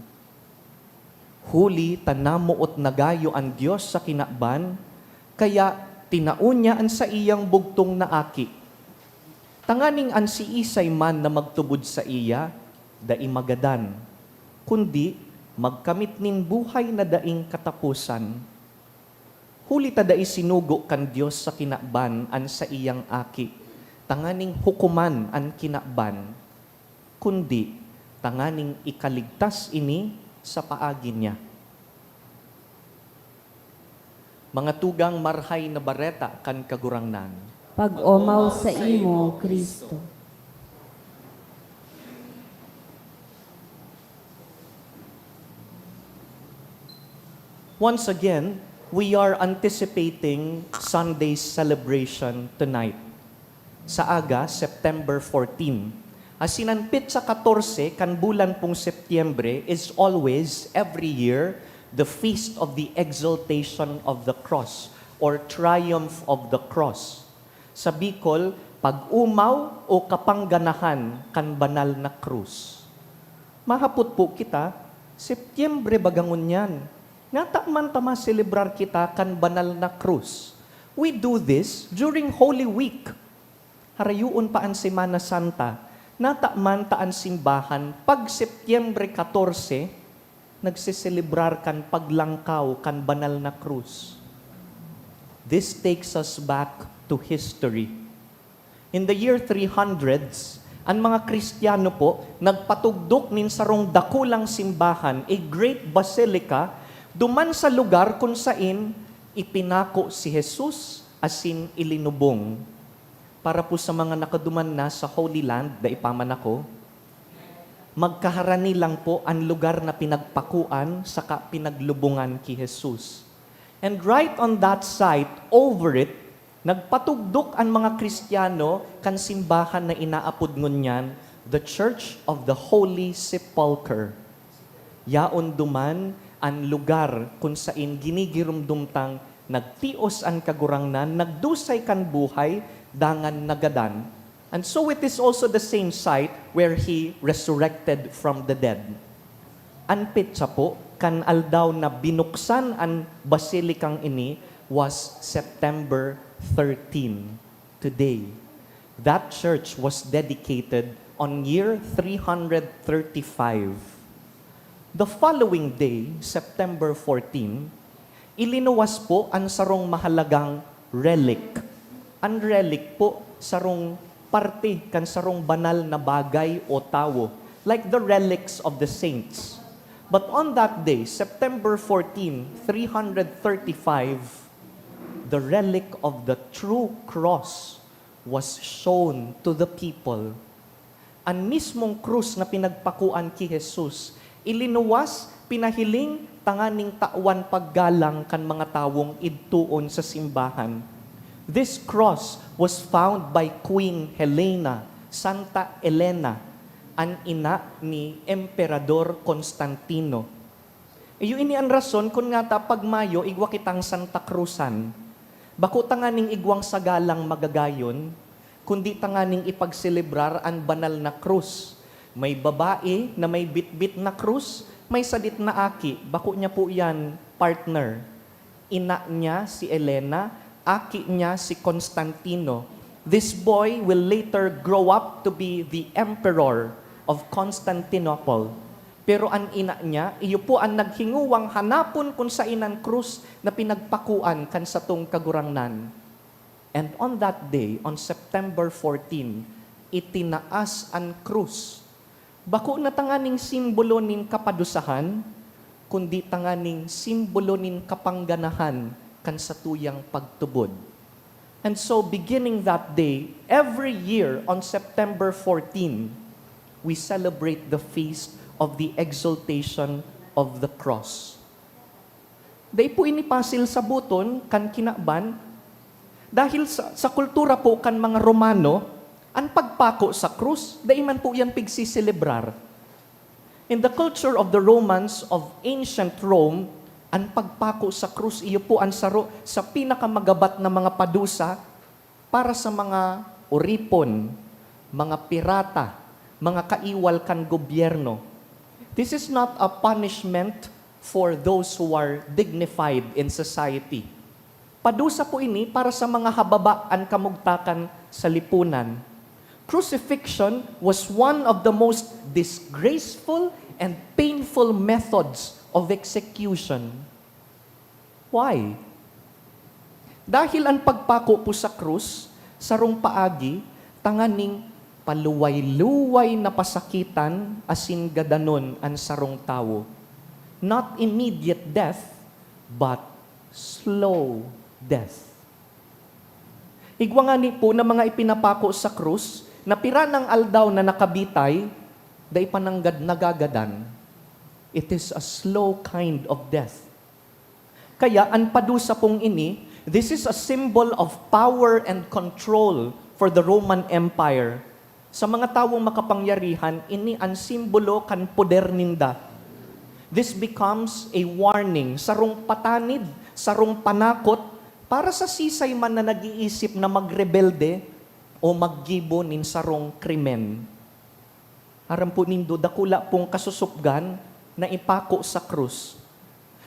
S5: Huli tanamuot nagayo ang Diyos sa kinakban, kaya tinaunya an sa iyang bugtong na aki. Tanganing an si Isay man na magtubod sa iya, dai magadan, kundi magkamit nin buhay na daing katapusan. Huli ta dai sinugo kan Dios sa kinakban an sa iyang aki, tanganing hukuman an kinakban, kundi tanganing ikaligtas ini sa paagi niya. Mga tugang marhay na bareta kan kagurangnan.
S4: Pag-omaw sa imo, Kristo.
S5: Once again, we are anticipating Sunday's celebration tonight. Sa aga, September 14. Asinanpit sa 14, kan bulan pong Setyembre, is always, every year, the feast of the exaltation of the cross or triumph of the cross. Sa Bicol, pag-umaw o kapangganahan kan banal na krus. Mahapot po kita, Setyembre bagangon yan. Natakman tama celebrar kita kan banal na krus. We do this during Holy Week. Harayuon pa ang Semana Santa. Natakman taan simbahan pag Setyembre 14, nagsiselebrar kan paglangkaw kan banal na krus. This takes us back to history. In the year 300s, ang mga Kristiyano po nagpatugdok nin sarong dakulang simbahan, a great basilica, duman sa lugar kung sain ipinako si Jesus asin ilinubong. Para po sa mga nakaduman na sa Holy Land, da ipaman ako, magkaharani lang po ang lugar na pinagpakuan saka pinaglubungan ki Jesus. And right on that site, over it, nagpatugdok ang mga Kristiyano kan simbahan na inaapod ngunyan, the Church of the Holy Sepulchre. Yaon duman ang lugar kung saan ginigirumdumtang nagtios ang kagurangnan, nagdusay kan buhay, dangan nagadan. And so it is also the same site where he resurrected from the dead. Anpit sa po, kan aldaw na binuksan ang basilikang ini was September 13, today. That church was dedicated on year 335. The following day, September 14, ilinuwas po ang sarong mahalagang relic. Ang relic po, sarong parte kan sarong banal na bagay o tawo, like the relics of the saints. But on that day, September 14, 335, the relic of the true cross was shown to the people. Ang mismong krus na pinagpakuan ki Jesus, ilinuwas, pinahiling, tanganing tawan paggalang kan mga tawong idtuon sa simbahan. This cross was found by Queen Helena, Santa Elena, ang ina ni Emperador Constantino. Iyo ini ang rason kung nga ta pagmayo igwa kitang Santa Cruzan. Bako tanganing igwang sagalang magagayon, kundi tanganing ipagselebrar ang banal na krus. May babae na may bitbit na krus, may sadit na aki. Bako niya po yan, partner. Ina niya si Elena, aki niya si Constantino. This boy will later grow up to be the emperor of Constantinople. Pero ang ina niya, iyo po ang naghinguwang hanapon kung sa inang krus na pinagpakuan kan sa tong kagurangnan. And on that day, on September 14, itinaas ang krus. Bako na tanganing simbolo nin kapadusahan, kundi tanganing simbolo nin kapangganahan kan sa tuyang pagtubod. And so beginning that day, every year on September 14, we celebrate the feast of the exaltation of the cross. Day po inipasil sa buton kan kinakban, dahil sa kultura po kan mga Romano, ang pagpako sa krus, daiman po yan pigsiselebrar. In the culture of the Romans of ancient Rome, ang pagpako sa krus, iyo po ang saro sa pinakamagabat na mga padusa para sa mga uripon, mga pirata, mga kaiwal kan gobyerno. This is not a punishment for those who are dignified in society. Padusa po ini para sa mga hababaan kamugtakan sa lipunan. Crucifixion was one of the most disgraceful and painful methods of execution. Why? Dahil ang pagpako po sa krus, sarong paagi, tanganing paluway-luway na pasakitan asin gadanon ang sarong tawo. Not immediate death, but slow death. Igwa nga ni po na mga ipinapako sa krus, na pira ng aldaw na nakabitay, day pananggad nagagadan. It is a slow kind of death. Kaya ang padusa pong ini, this is a symbol of power and control for the Roman Empire. Sa mga tawong makapangyarihan, ini ang simbolo kan poder ninda. This becomes a warning, sarong patanid, sarong panakot, para sa sisay man na nag-iisip na magrebelde o maggibo nin sarong krimen. Aram po nindo, dakula pong kasusupgan na ipako sa krus.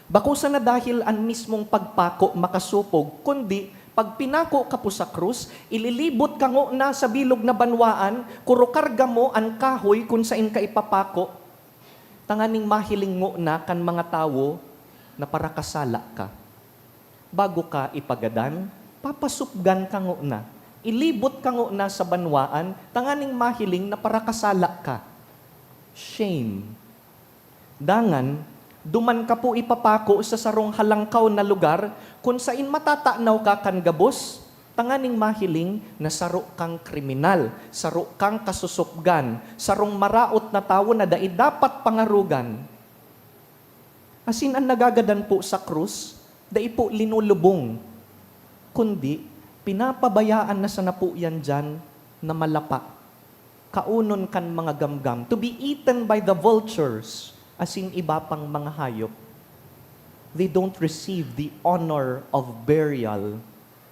S5: Bako sa na dahil ang mismong pagpako makasupog, kundi pag pinako ka po sa krus, ililibot ka ngo na sa bilog na banwaan, kurukarga mo ang kahoy kung saan ka ipapako, tanganing mahiling ngo na kan mga tao na para kasala ka. Bago ka ipagadan, papasupgan ka ngo na. Ilibot ka ngo na sa banwaan, tanganing mahiling na para kasala ka. Shame. Dangan, duman ka po ipapako sa sarong halangkaw na lugar, kung saan matatanaw ka kan gabos, tanganing mahiling na saro kang kriminal, saro kang kasusupgan, sarong maraot na tao na dapat pangarugan. Asin ang nagagadan po sa krus, dai po linulubong, kundi pinapabayaan na sa napo yan dyan na malapa. kaunon kan mga gamgam, to be eaten by the vultures, as in iba pang mga hayop. They don't receive the honor of burial.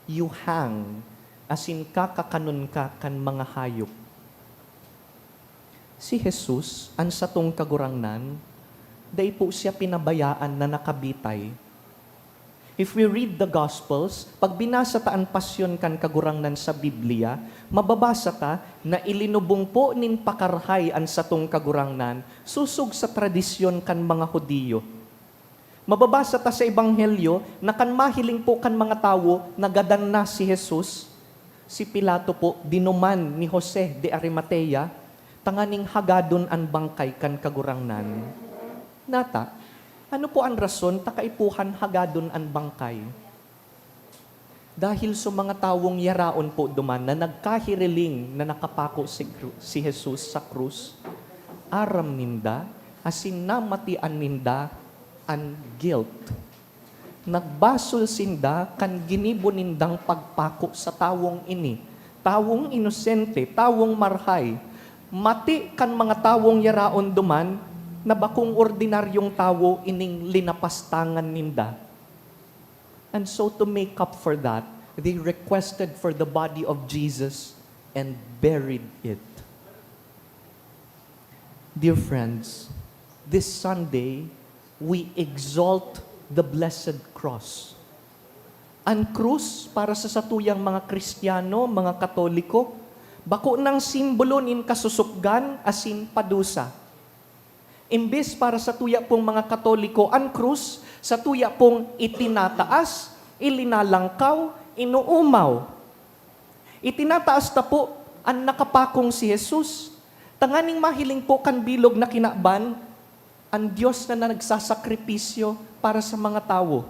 S5: You hang, as in kakakanon ka kan mga hayop. Si Jesus, an satong kagurangnan, day po siya pinabayaan na nakabitay. If we read the Gospels, pag binasa taan pasyon kan kagurangnan sa Biblia, mababasa ta na ilinubong po nin pakarhay an satong kagurangnan, susug sa tradisyon kan mga Hudiyo. Mababasa ta sa Ebanghelyo na kan mahiling po kan mga tao nagadan na si Jesus, si Pilato po dinuman ni Jose de Arimatea, tanganing hagadon an bangkay kan kagurangnan. Nata, ano po ang rason takaipuhan hagadon an bangkay? Dahil sa mga tawong yaraon po duman na nagkahiriling na nakapako si Jesus sa krus, aram ninda, asin namatian ninda an guilt. Nagbasol sinda kan ginibo nindang pagpako sa tawong ini. Tawong inosente, tawong marhay. Mati kan mga tawong yaraon duman, na bakong ordinaryong tao ining linapastangan ninda. And so to make up for that, they requested for the body of Jesus and buried it. Dear friends, this Sunday, we exalt the blessed cross. Ang krus para sa satuyang mga Kristiyano, mga Katoliko, bako ng simbolo nin kasusukgan asin padusa. Imbes para sa tuya pong mga Katoliko, ang krus, sa tuya pong itinataas, ilinalangkaw, inuumaw. Itinataas ta po ang nakapakong si Jesus. Tanganing mahiling po kan bilog na kinaban, ang Diyos na nagsasakripisyo para sa mga tao.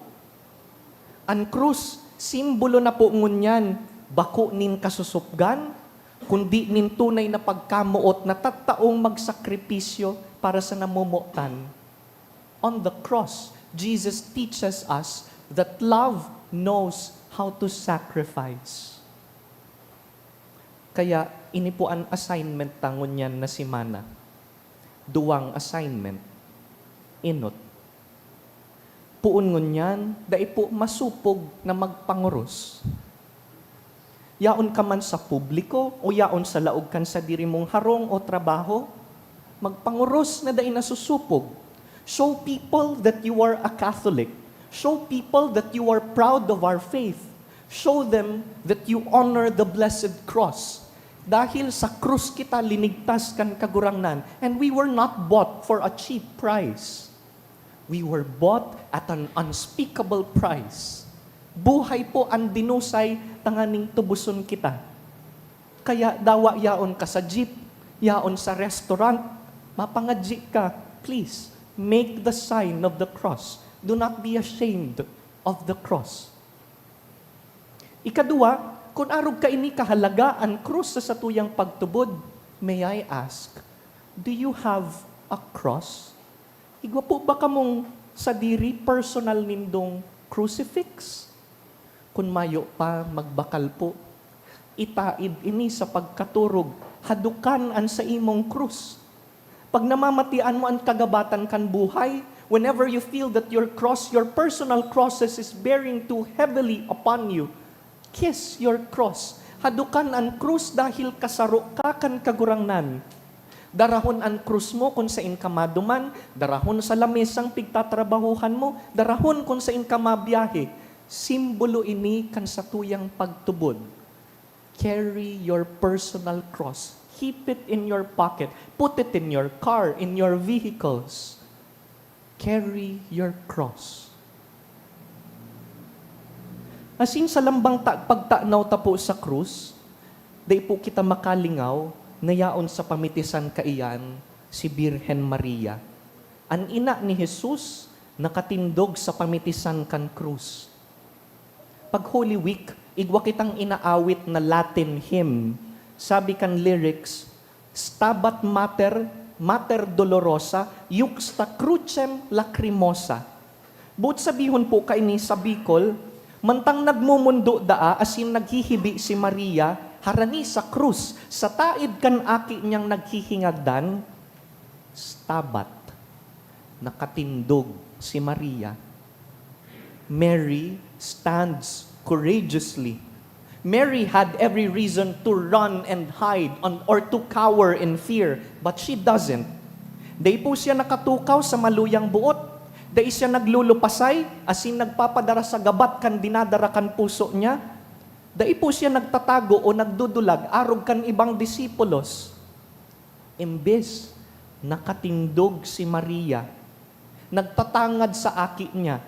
S5: Ang krus, simbolo na po ngunyan, bako nin kasusupgan, kundi nin tunay na pagkamuot na tattaong magsakripisyo para sa namumutan. On the cross, Jesus teaches us that love knows how to sacrifice. Kaya, ini po ang assignment tangon yan na si Mana. Duwang assignment. Inot. Puon ngunyan, dai po masupog na magpanguros. Yaon ka man sa publiko, o yaon sa laog kan sa diri mong harong o trabaho, magpanguros na dai nasusupog. Show people that you are a Catholic. Show people that you are proud of our faith. Show them that you honor the blessed cross. Dahil sa krus kita linigtas kan kagurangnan, and we were not bought for a cheap price. We were bought at an unspeakable price. Buhay po ang dinusay tanganing tubuson kita. Kaya dawa yaon ka sa jeep, yaon sa restaurant, mapangadji ka, please, make the sign of the cross. Do not be ashamed of the cross. Ikadua, kung arog ka ini kahalaga ang krus sa satuyang pagtubod, may I ask, do you have a cross? Igwa po ba kamong sa diri personal nindong crucifix? Kung mayo pa, magbakal po. Itaid ini sa pagkaturog, hadukan an sa imong krus. Pag namamatian mo ang kagabatan kan buhay, whenever you feel that your cross, your personal crosses is bearing too heavily upon you, kiss your cross. Hadukan ang krus dahil kasaro ka kan kagurangnan. Darahon ang krus mo kung sa ka maduman, darahon sa lamesang pigtatrabahuhan mo, darahon kung sa ka mabiyahe. Simbolo ini kan sa tuyang pagtubod. Carry your personal cross. Keep it in your pocket. Put it in your car, in your vehicles. Carry your cross. Asin sa lambang pagtanaw ta po sa krus, day po kita makalingaw, nayaon sa pamitisan kaiyan si Birhen Maria. Ang ina ni Jesus nakatindog sa pamitisan kan krus. Pag Holy Week, igwa kitang inaawit na Latin hymn. Sabi kan lyrics, Stabat Mater, Mater Dolorosa, Iuxta Crucem Lacrimosa. Buot sabihon po kaini sa Bicol, mantang nagmumundo daa, asin naghihibi si Maria, harani sa krus, sa taid kan aki niyang naghihingagdan, stabat, nakatindog si Maria. Mary stands courageously. Mary had every reason to run and hide or to cower in fear, but she doesn't. Day po siya nakatukaw sa maluyang buot. Day siya naglulupasay, asin nagpapadara sa gabat kan dinadara kan puso niya. Day po siya nagtatago o nagdudulag, arog kan ibang disipulos. Imbes, nakatindog si Maria, nagtatangad sa aki niya.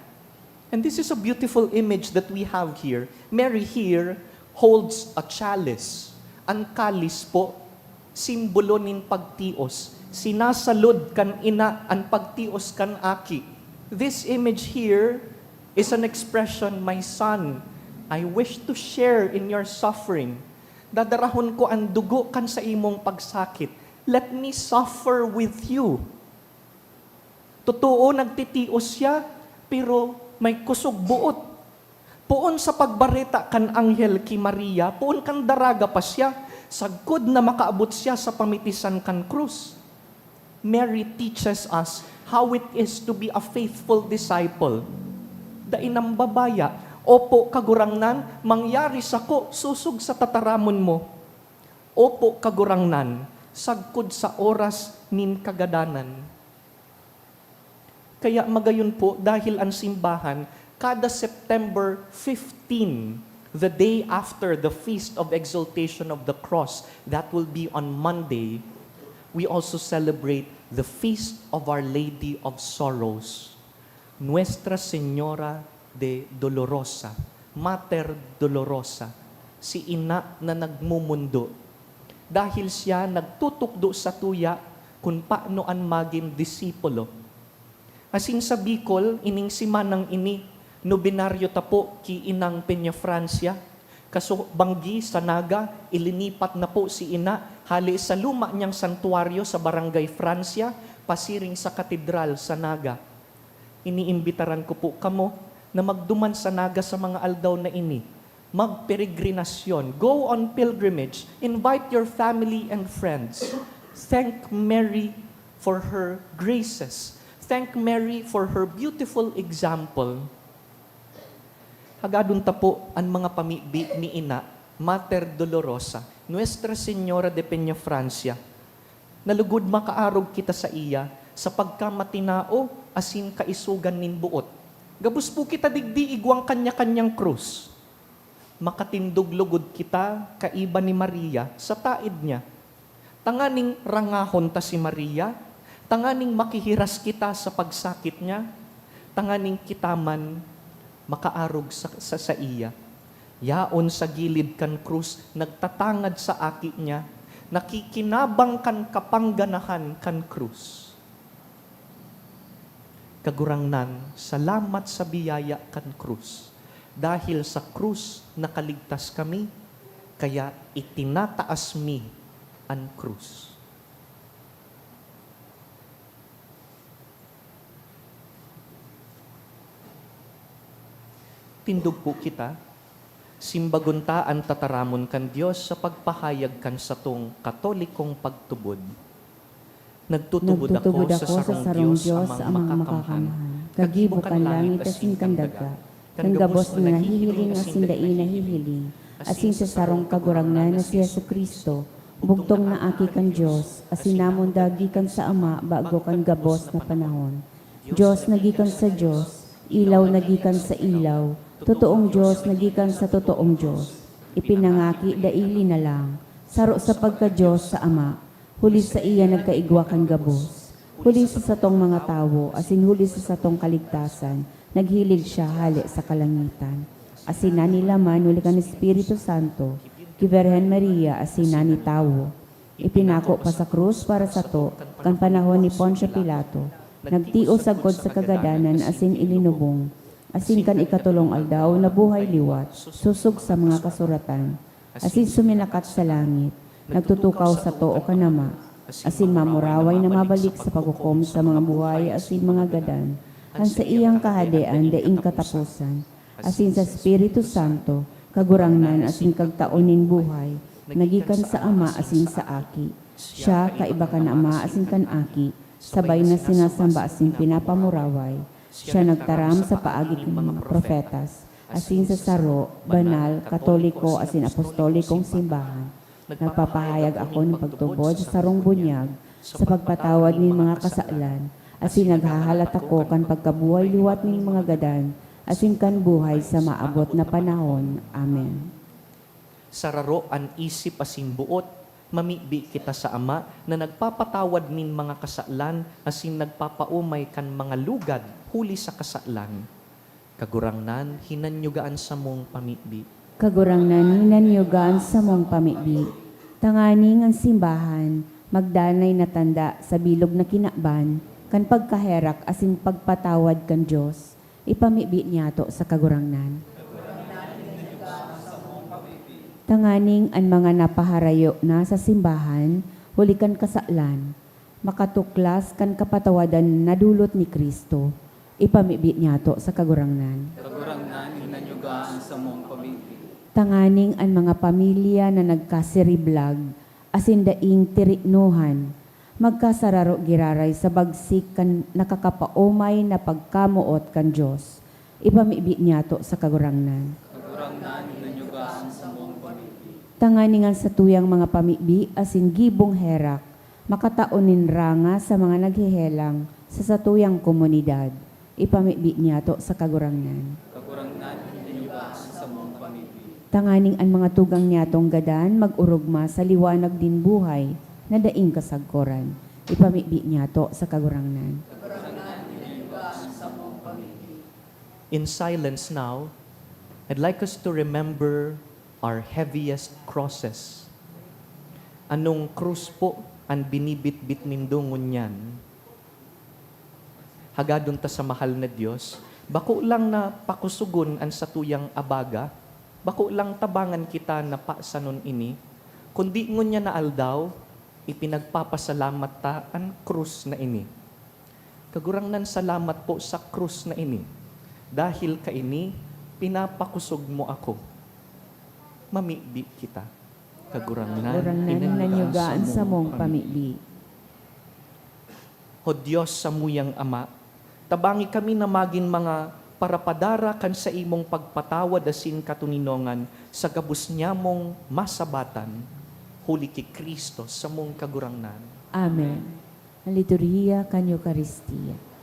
S5: And this is a beautiful image that we have here. Mary here holds a chalice. Ang kalis po, simbolo nin pagtios. Sinasalud kan ina ang pagtios kan aki. This image here is an expression, my son, I wish to share in your suffering. Dadarahon ko ang dugo kan sa imong pagsakit. Let me suffer with you. Totoo, nagtitios siya, pero may kusog buot. Poon sa pagbareta kan anghel ki Maria, poon kan daraga pa siya, sagkod na makaabot siya sa pamitisan kan krus. Mary teaches us how it is to be a faithful disciple. Dainang babaya, opo kagurangnan, mangyari sa ko, susug sa tataramon mo. Opo kagurangnan, sagkod sa oras nin kagadanan. Kaya magayon po, dahil ang simbahan, kada September 15, the day after the Feast of Exaltation of the Cross, that will be on Monday, we also celebrate the Feast of Our Lady of Sorrows, Nuestra Señora de Dolorosa, Mater Dolorosa, si ina na nagmumundo. Dahil siya nagtutukdo sa tuya kung paano ang maging disipulo. Asin sa Bicol, ining si Manang ini, no binaryo tapo ki inang Peñafrancia, kaso banggi sa Naga, ilinipat na po si ina, hali sa luma niyang santuaryo sa Barangay Francia, pasiring sa katedral sa Naga. Iniimbitaran ko po kamo na magduman sa Naga sa mga aldaw na ini, magperegrinasyon, go on pilgrimage, invite your family and friends. Thank Mary for her graces. Thank Mary for her beautiful example. Hagadun ta po ang mga pamibi ni ina, Mater Dolorosa, Nuestra Señora de Peñafrancia. Nalugod makaarog kita sa iya, sa pagkamatinao, asin kaisugan nin buot. Gabus po kita digdi igwang kanya-kanyang krus. Makatindog lugod kita, kaiba ni Maria, sa taid niya. Tanganing rangahon ta si Maria, tanganing makihiras kita sa pagsakit niya, tanganing kitaman makaarog sa iya. Yaon sa gilid kan krus, nagtatangad sa aki niya, nakikinabang kan kapangganahan kan krus. Kagurangnan, salamat sa biyaya kan krus. Dahil sa krus nakaligtas kami, kaya itinataas mi ang krus. Tindog po kita, simbagunta ang tataramon kan Diyos sa pagpahayag kan sa tong katolikong pagtubod. Nagtutubod ako sa sarong Diyos amang makakamahal.
S4: Kagibo kan langit asin kan daga. Kan gabos na nahihiling asin dai nahihiling. Asin sa sarong kagurangnan na si Jesucristo. Bugtong na aki kan Diyos. Asin namon dagi kan sa Ama bago kan gabos na panahon. Diyos nagikan sa Diyos. Ilaw nagikan sa ilaw. Totoong Diyos nagikan sa totoong Diyos. Ipinangaki daili na lang. Saro sa pagka-Diyos sa Ama. Huli sa iya nagkaigwa kan gabos. Huli sa satong mga tawo, asin huli sa satong kaligtasan, naghilig siya hali sa kalangitan. Asin na nila man, huli kan Espiritu Santo, ki Virgen Maria, asin na ni tawo. Ipinako pa sa krus para sa to, kan panahon ni Poncio Pilato, nagtio sagkod sa kagadanan, asin ilinubong, asin kan ikatulong aldaw na buhay liwat, susog sa mga kasuratan, asin suminakat sa langit, nagtutukaw sa to o kanama, asin mamuraway na mabalik sa paghukom sa mga buhay, asin mga gadan, ang sa iyang kahadean daing katapusan, asin sa Espiritu Santo, kagurangnan asin kagtaonin buhay, nagikan sa Ama asin sa Aki. Siya kaiba kan Ama asin kan Aki, sabay na sinasamba asin pinapamuraway. Siya nagtaram sa paagi ng mga profetas, asin sa saro, banal, katoliko asin apostolikong simbahan. Nagpapahayag ako ng pagtubod sa sarong bunyag, sa pagpatawad ng mga kasalan, asin naghahalat ako kan pagkabuhay liwat ng mga gadan, asin kan buhay sa maabot na panahon. Amen.
S5: Sararo an isip asin buot, mamibi kita sa Ama na nagpapatawad nin mga kasalan asin nagpapaumay kan mga lugad huli sa kasalan. Kagurangnan, hinanyugaan sa mong pamibi.
S4: Kagurangnan hinanyugaan sa mong pamibi. Tanganing ang simbahan, magdanay na tanda sa bilog na kinakban, kan pagkaherak asin pagpatawad kan Diyos, ipamibi niyato sa kagurangnan. Tanganing ang mga napaharayo na sa simbahan, huli kan kasalan, makatuklas kan kapatawadan na dulot ni Kristo, ipamibi niyato sa kagurangnan.
S7: Kagurangnan, hinanyugaan sa mong pamilya.
S4: Tanganing ang mga pamilya na nagkasiriblag, asin daing tiriknuhan, magkasararo giraray sa bagsik kan nakakapaumay na pagkamuot kan Diyos, ipamibi niyato sa kagurangnan.
S7: Kagurangnan, hinanyugaan sa mong pamilya.
S4: Tanganingan sa tuyang mga pamibi asin gibong herak, makataonin ranga sa mga naghihelang sa satuyang komunidad, ipamibi niyato sa kagurangnan.
S7: Kagurangnan, hinanyugaan sa mong pamilya.
S4: Tanganing ang mga tugang niyatong gadan magurugma sa liwanag din buhay na daing kasagkoran, ipamibi niyato sa kagurangnan.
S5: In silence now, I'd like us to remember our heaviest crosses. Anong krus po ang binibit-bit nindo ngunyan? Hagadon ta sa mahal na Diyos, bako lang na pakusugon ang satuyang abaga, bako lang tabangan kita na pasanon ini, kundi ngunya na aldaw, ipinagpapasalamat ta ang krus na ini. Kagurangnan salamat po sa krus na ini. Dahil kaini, pinapakusog mo ako. Mamibi kita. Kagurangnan,
S4: Kagurangnan hinanyugaan sa mong pamibi.
S5: O Diyos sa muyang Ama, tabangi kami na maging mga parapadara kan sa imong pagpatawad asin katuninongan sa gabus niya mong masabatan, huli ki Kristo sa mong kagurangnan.
S4: Amen. Ang liturhiya kan Eucharistia.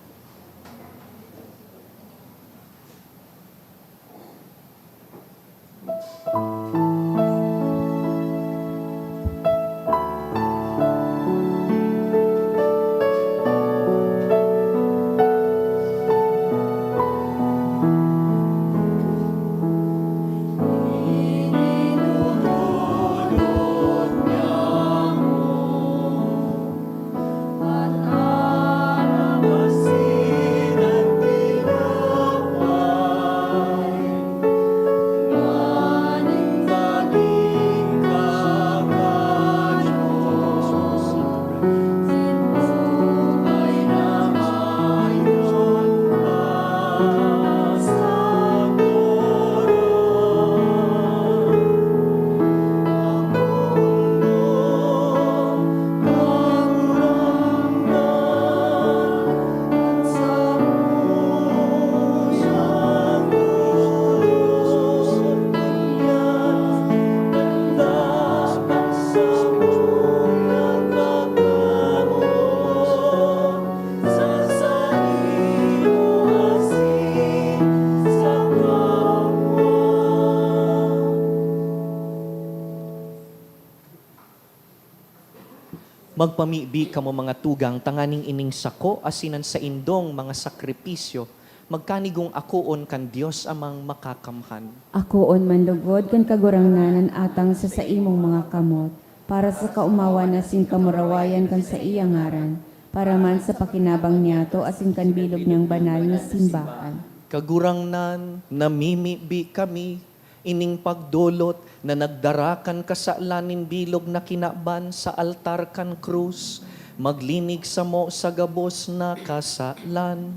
S5: Magpamibi kamo mga tugang, tanganing ining sako, asinan sa indong mga sakripisyo, magkanigong akoon kan Diyos amang makakamhan.
S4: Akoon manlugod kan kagurangnanan atang sa imong mga kamot, para sa kaumawa na sin kamurawayan kan sa iyang ngaran, para man sa pakinabang niyato asin kan bilog niyang banal na simbahan.
S5: Kagurangnan, namimibi kami, ining pagdulot na nagdarakan kasalanin bilog na kinaban sa altar kan krus, maglinig sa mo sa gabos na kasalan,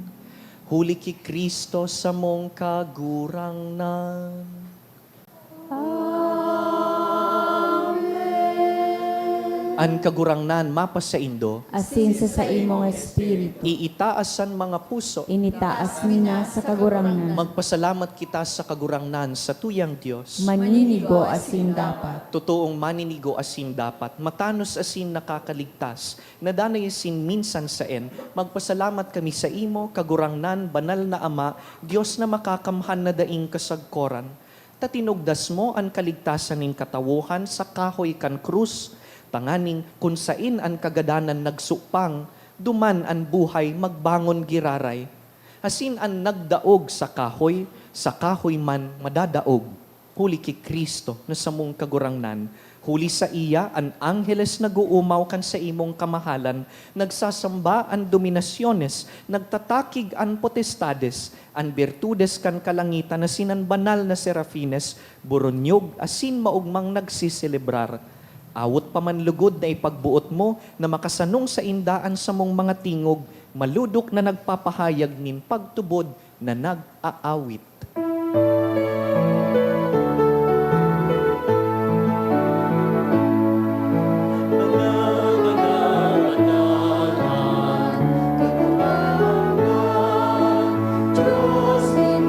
S5: huli ki Kristo sa mong kagurangnan.
S3: Amen.
S5: An kagurangnan mapas sa Indo,
S4: asin sa imong espiritu.
S5: iitaasan mga puso,
S4: Initaas nina sa kagurangan.
S5: magpasalamat kita sa kagurangnan sa tuyang Diyos.
S4: Maninigo asin dapat.
S5: Totoong maninigo asin dapat, matanos asin nakakaligtas, nadanay asin minsan saen, magpasalamat kami sa imo, kagurangnan, banal na Ama, Diyos na makakamhan na daing kasagkoran. Tatinugdas mo ang kaligtasan ning katawuhan sa kahoy kan krus, tanganing kung sain ang kagadanan nagsupang, duman ang buhay magbangon giraray. Asin ang nagdaog sa kahoy man madadaog. Huli ki Kristo na sa mong kagurangnan. Huli sa iya, ang angheles naguumaw kan sa imong kamahalan, nagsasamba ang dominasyones, nagtatakig ang potestades, ang virtudes kan kalangitan na sinan banal na serafines, buronyog asin maugmang nagsiselebrar. Awot pa man lugod na ipagbuot mo na makasanong sa indaan sa mong mga tingog, maludok na nagpapahayag nin pagtubod na nag-aawit.
S3: Diyos din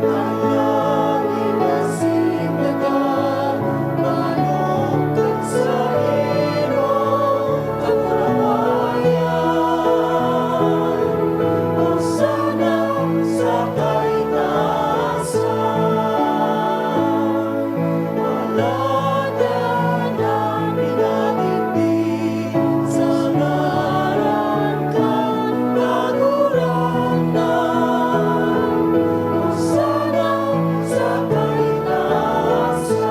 S3: Langit asin dagat, manungkot sa imo, kapurawayan. Hosana sa kaitaasan, walada na pinagibig, sa ngaran kan kagurangnan. Hosana sa kaitaasan.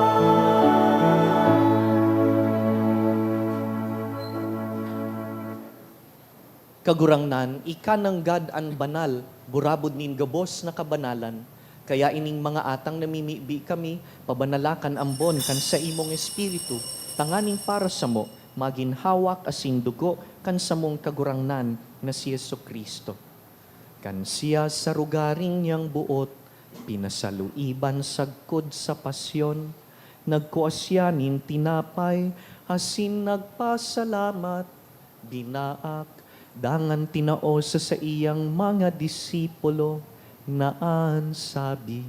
S5: Kagurangnan, ikananggad ang banal, burabod nin gabos na kabanalan. Kaya ining mga atang namimibi kami, pabanalakan ambon kan sa imong espiritu, tanganing para sa mo, maginhawak asing dugo kan sa mong kagurangnan na si Kristo. Kan siya sa rugaring niyang buot, pinasaluiban sagkod sa pasyon, nagkuasyanin tinapay, asin nagpasalamat, binaak, dangan tinao sa iyang mga disipulo, naan sabi,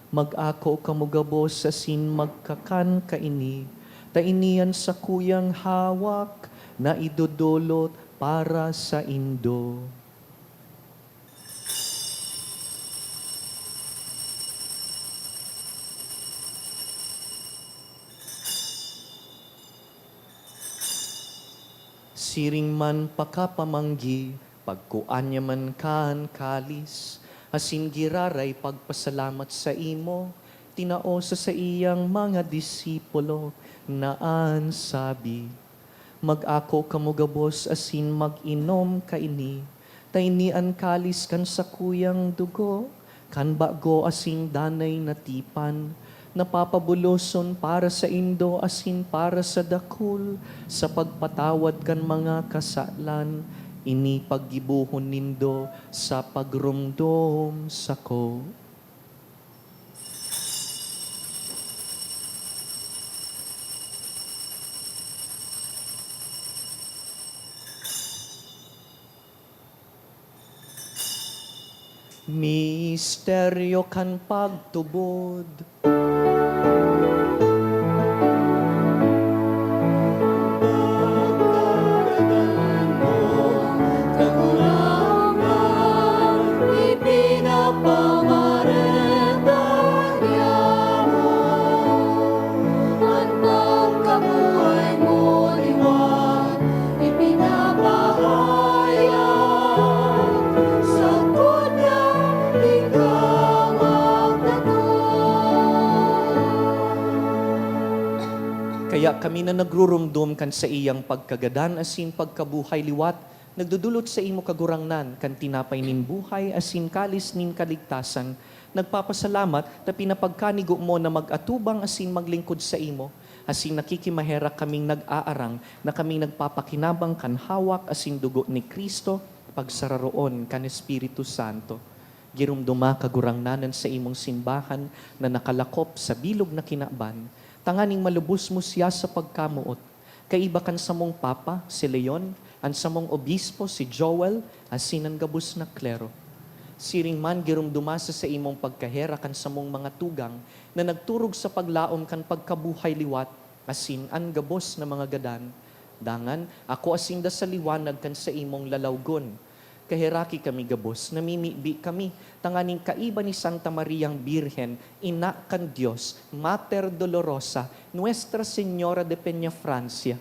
S5: mag-ako kamugabos asin magkakan kaini, tainian sa kuyang hawak, na idudulot para sa Indo. Siring man pakapamanggi, pagkuanya man kan kalis, asin giraray pagpasalamat sa imo, tinao sa iyang mga disipulo, naan sabi, mag-ako kamugabos asin mag-inom kaini, tainian kalis kan sa kuyang dugo, kan bago asing danay natipan, napapabuloson para sa Indo asin para sa dakul, sa pagpatawad kan mga kasalan, ini paggibuhon nindo sa pagrumdom sako. Misteryo kan pagtubod,
S3: Kagurangan, ipinapamarentang mo. Ang pagkabuhay mo liwan, ipinapahayag. Sa kunya, ikaw magdaton.
S5: kaya kami na nagrurumdum kan sa iyang pagkagadan asin pagkabuhay liwat, nagdudulot sa imo kagurangnan, kan tinapay nin buhay asin kalis nin kaligtasan, nagpapasalamat na pinapagkanigo mo na mag-atubang asin maglingkod sa imo, asin nakikimahera kaming nag-aarang na kaming nagpapakinabang kan hawak asin dugo ni Kristo, pagsararoon kan Espiritu Santo. girumduma kagurangnanan sa imong simbahan na nakalakop sa bilog na kinaban, tanganing malubos mo siya sa pagkamuot. Kaibakan sa mong Papa, si Leon, ang sa mong Obispo, si Joel, asin ang gabos na klero. Siring man girumdumasa sa imong pagkahera kan sa mong mga tugang na nagturog sa paglaom kan pagkabuhay liwat, asin ang gabos na mga gadan. Dangan, ako asin da sa liwanag kan sa imong lalawgon. Kahiraki kami gabos, namimibi kami, tanganing kaiba ni Santa Mariang Birhen, ina kan Diyos, Mater Dolorosa, Nuestra Señora de Peña Francia.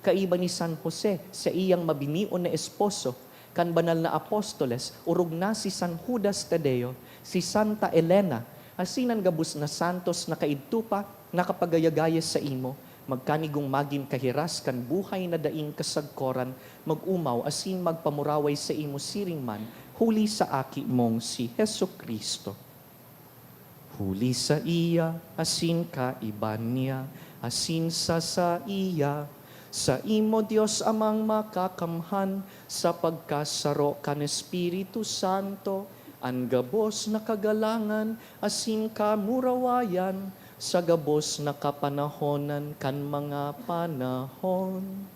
S5: Kaiba ni San Jose, sa iyang mabinion na esposo, kan banal na apostoles, urog na si San Judas Tadeo, si Santa Elena, asinan gabos na santos na kaidtupa, nakapagayagayas sa imo, magkanigong maging kahiras kan buhay na daing kasagkoran, magumaw asin magpamuraway sa imo siring man, huli sa aki mong si Heso Kristo. Huli sa iya, asin ka iban niya, asin sa iya, sa imo Dios amang makakamhan, sa pagkasaro kan Espiritu Santo, ang gabos na kagalangan, asin ka murawayan, sa gabos na kapanahonan kan mga panahon.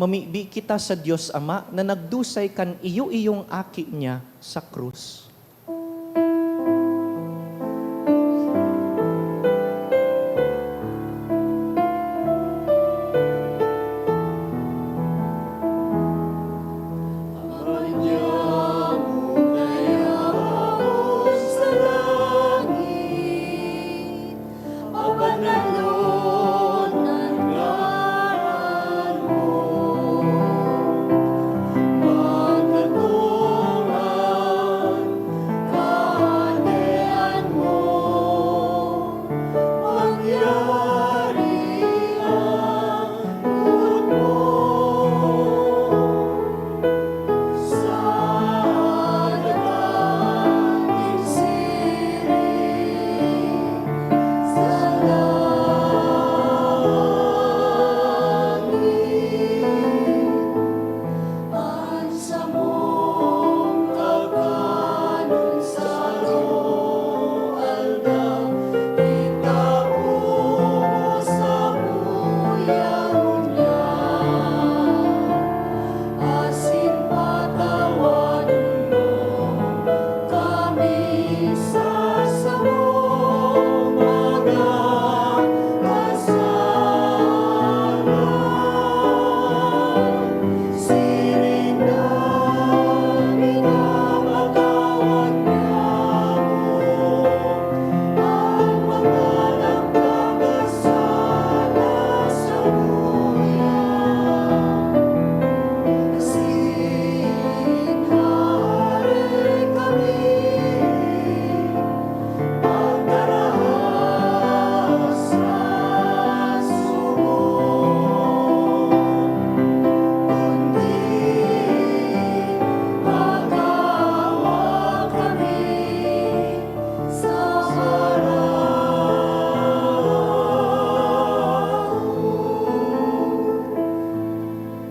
S5: Mamibi kita sa Diyos Ama na nagdusay kan iyo-iyong aki niya sa krus.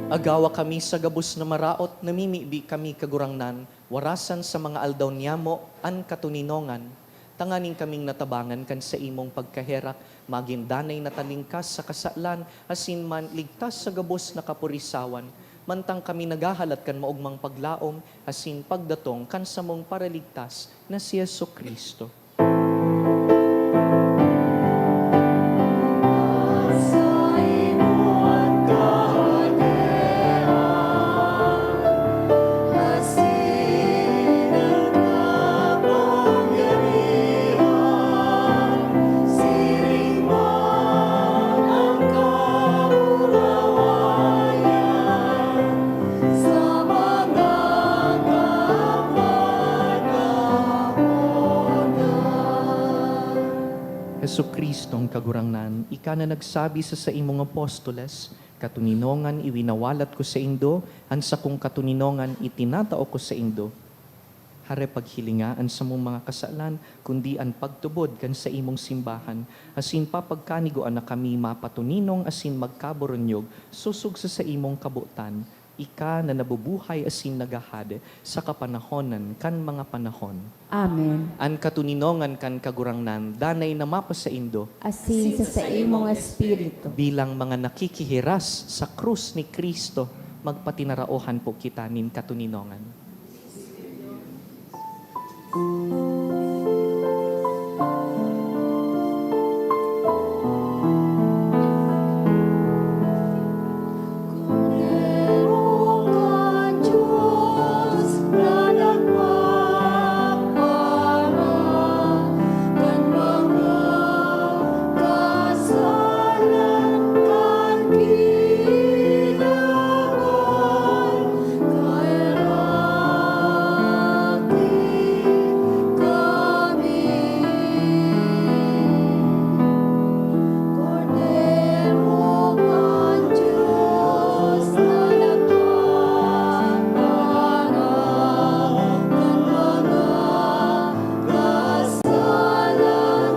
S5: Agawa kami sa gabos na maraot, namimibi kami kagurangnan, warasan sa mga aldaw niyamo, an katuninongan, tanganing kaming natabangan kan sa imong pagkaherak, maging danay na talingkas sa kasalan, asin man ligtas sa gabos na kapurisawan, mantang kami nagahalat kan maugmang paglaom, asin pagdatong kan sa mong paraligtas na si Yesu Kristo.
S3: Sama
S5: Heso Kristong kagurangnan, ika na nagsabi sa imong apostoles, katuninongan iwinawalat ko sa indo, ansa kong katuninongan itinatao ko sa indo. Hare paghilingaan sa mong mga kasalan, kundi an pagtubod kan sa imong simbahan, asin papagkaniguan na kami mapatuninong asin magkaboronyog, susug sa imong kabutan, ika na nabubuhay asin nagahade sa kapanahonan kan mga panahon.
S4: Amen.
S5: An katuninongan kan kagurangnan, danay na mapa sa indo,
S4: Asin sa imong espiritu.
S5: bilang mga nakikihiras sa krus ni Kristo, magpatinaraohan po kita nin katuninongan.
S3: Kung ka Diyos na nagpapala kan mga kasalan kan ginawan, kairati kami. Cordero kan Diyos na nagpapala kan mga kasalan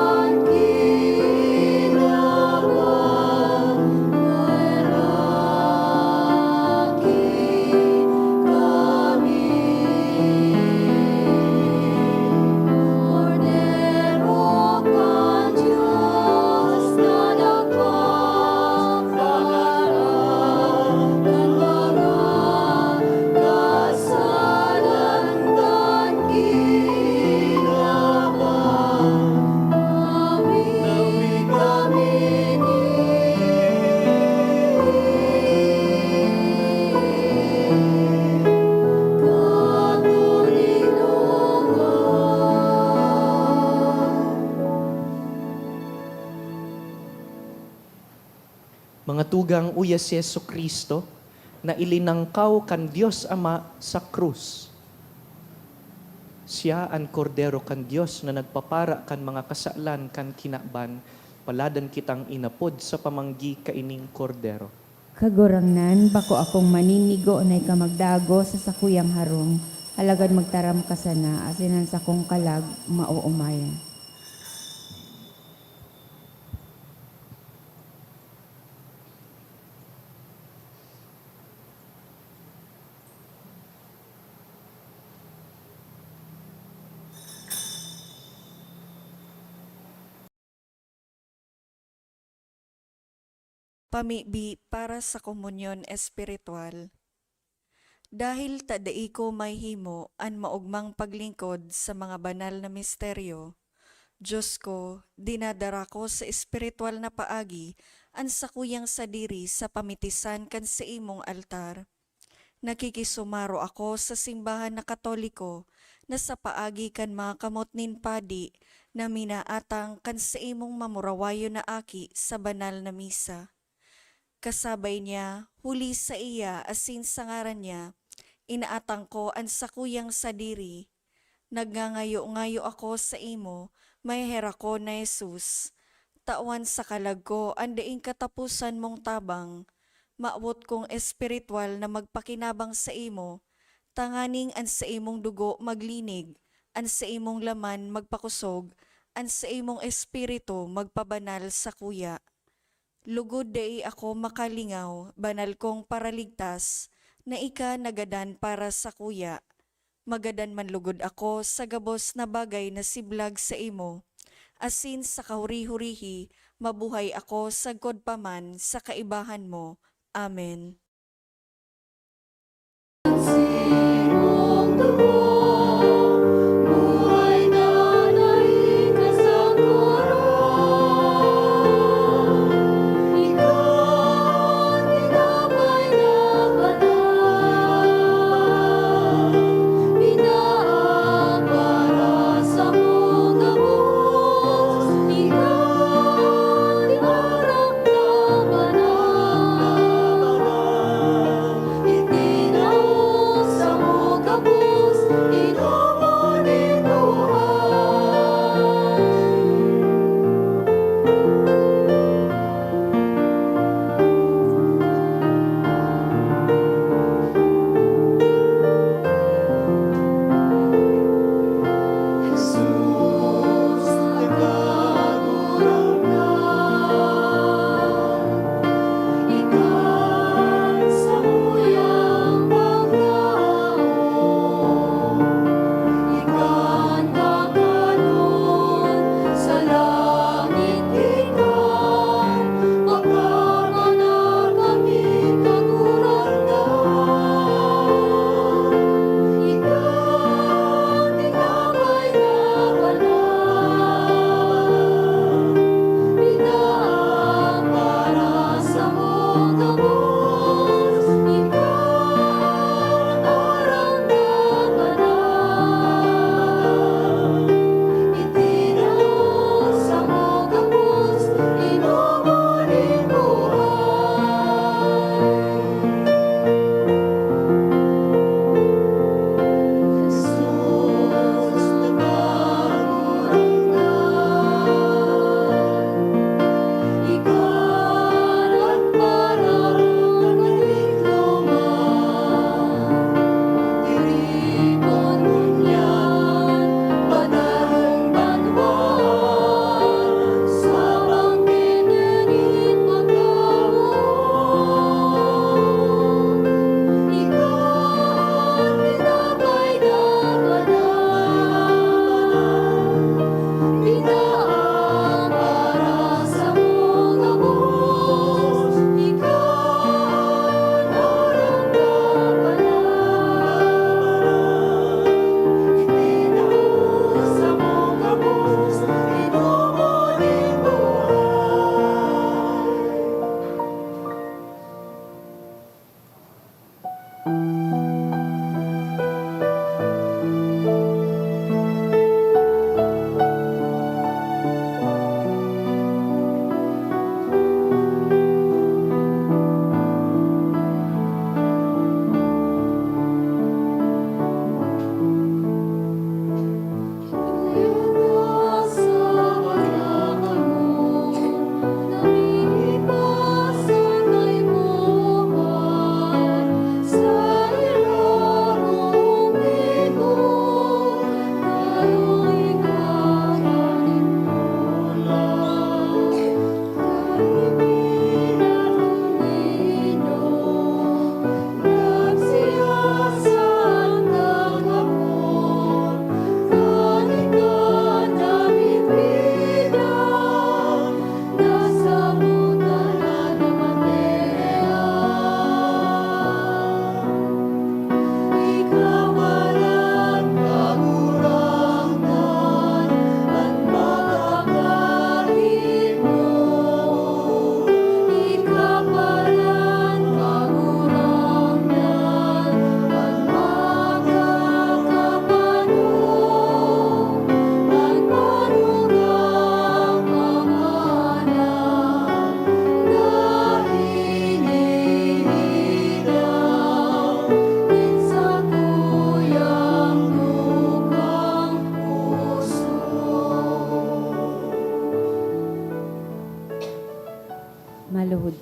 S3: kan ginawan, kairati kami. Cordero kan Diyos na nagpapala kan mga kasalan kan ginawan, nawi kami
S5: Mga tugang uya si Yesu Kristo, na ilinangkaw kan Diyos Ama sa krus. Siya ang kordero kan Diyos na nagpapara kan mga kasalan kan kinakban, paladan kitang inapod sa pamanggi kaining kordero.
S4: Kagurangnan, bako akong maninigo na ikamagdago sa sakuyang harong, alagad magtaram ka sana, asinan sa kong kalag, mauumayan.
S8: Pamibi para sa komunyon espiritual. Dahil tadai ko may himo an maugmang paglingkod sa mga banal na misteryo, Diyos ko, dinadara ko sa espiritual na paagi an sakuyang sadiri sa pamitisan kan sa imong altar. Nakikisumaro ako sa simbahan na Katoliko na sa paagi kan mga kamot nin padi na minaatang kan sa imong mamurawayo na aki sa banal na misa. Kasabay niya, huli sa iya asin sa ngaran niya, inaatang ko ang sakuyang sadiri. Nagngangayo-ngayo ako sa imo, may hera ko na Jesus. Tawan sa kalag ko, ang daing katapusan mong tabang. Maawot kong espiritual na magpakinabang sa imo, tanganing an sa imong dugo maglinig, an sa imong laman magpakusog, an sa imong espiritu magpabanal sa kuya. Lugod dai ako makalingaw, banal kong paraligtas, na ika nagadan para sa kuya. Magadan man lugod ako sa gabos na bagay na siblag sa imo. Asin sa kahuri-hurihi, mabuhay ako sa godpaman sa kaibahan mo. Amen.
S3: Sinong dugo, buhay na naikasangkuran. Ikaw, tinapay na banal, binaag para sa mong gabos. Ikaw, ibarang na banal.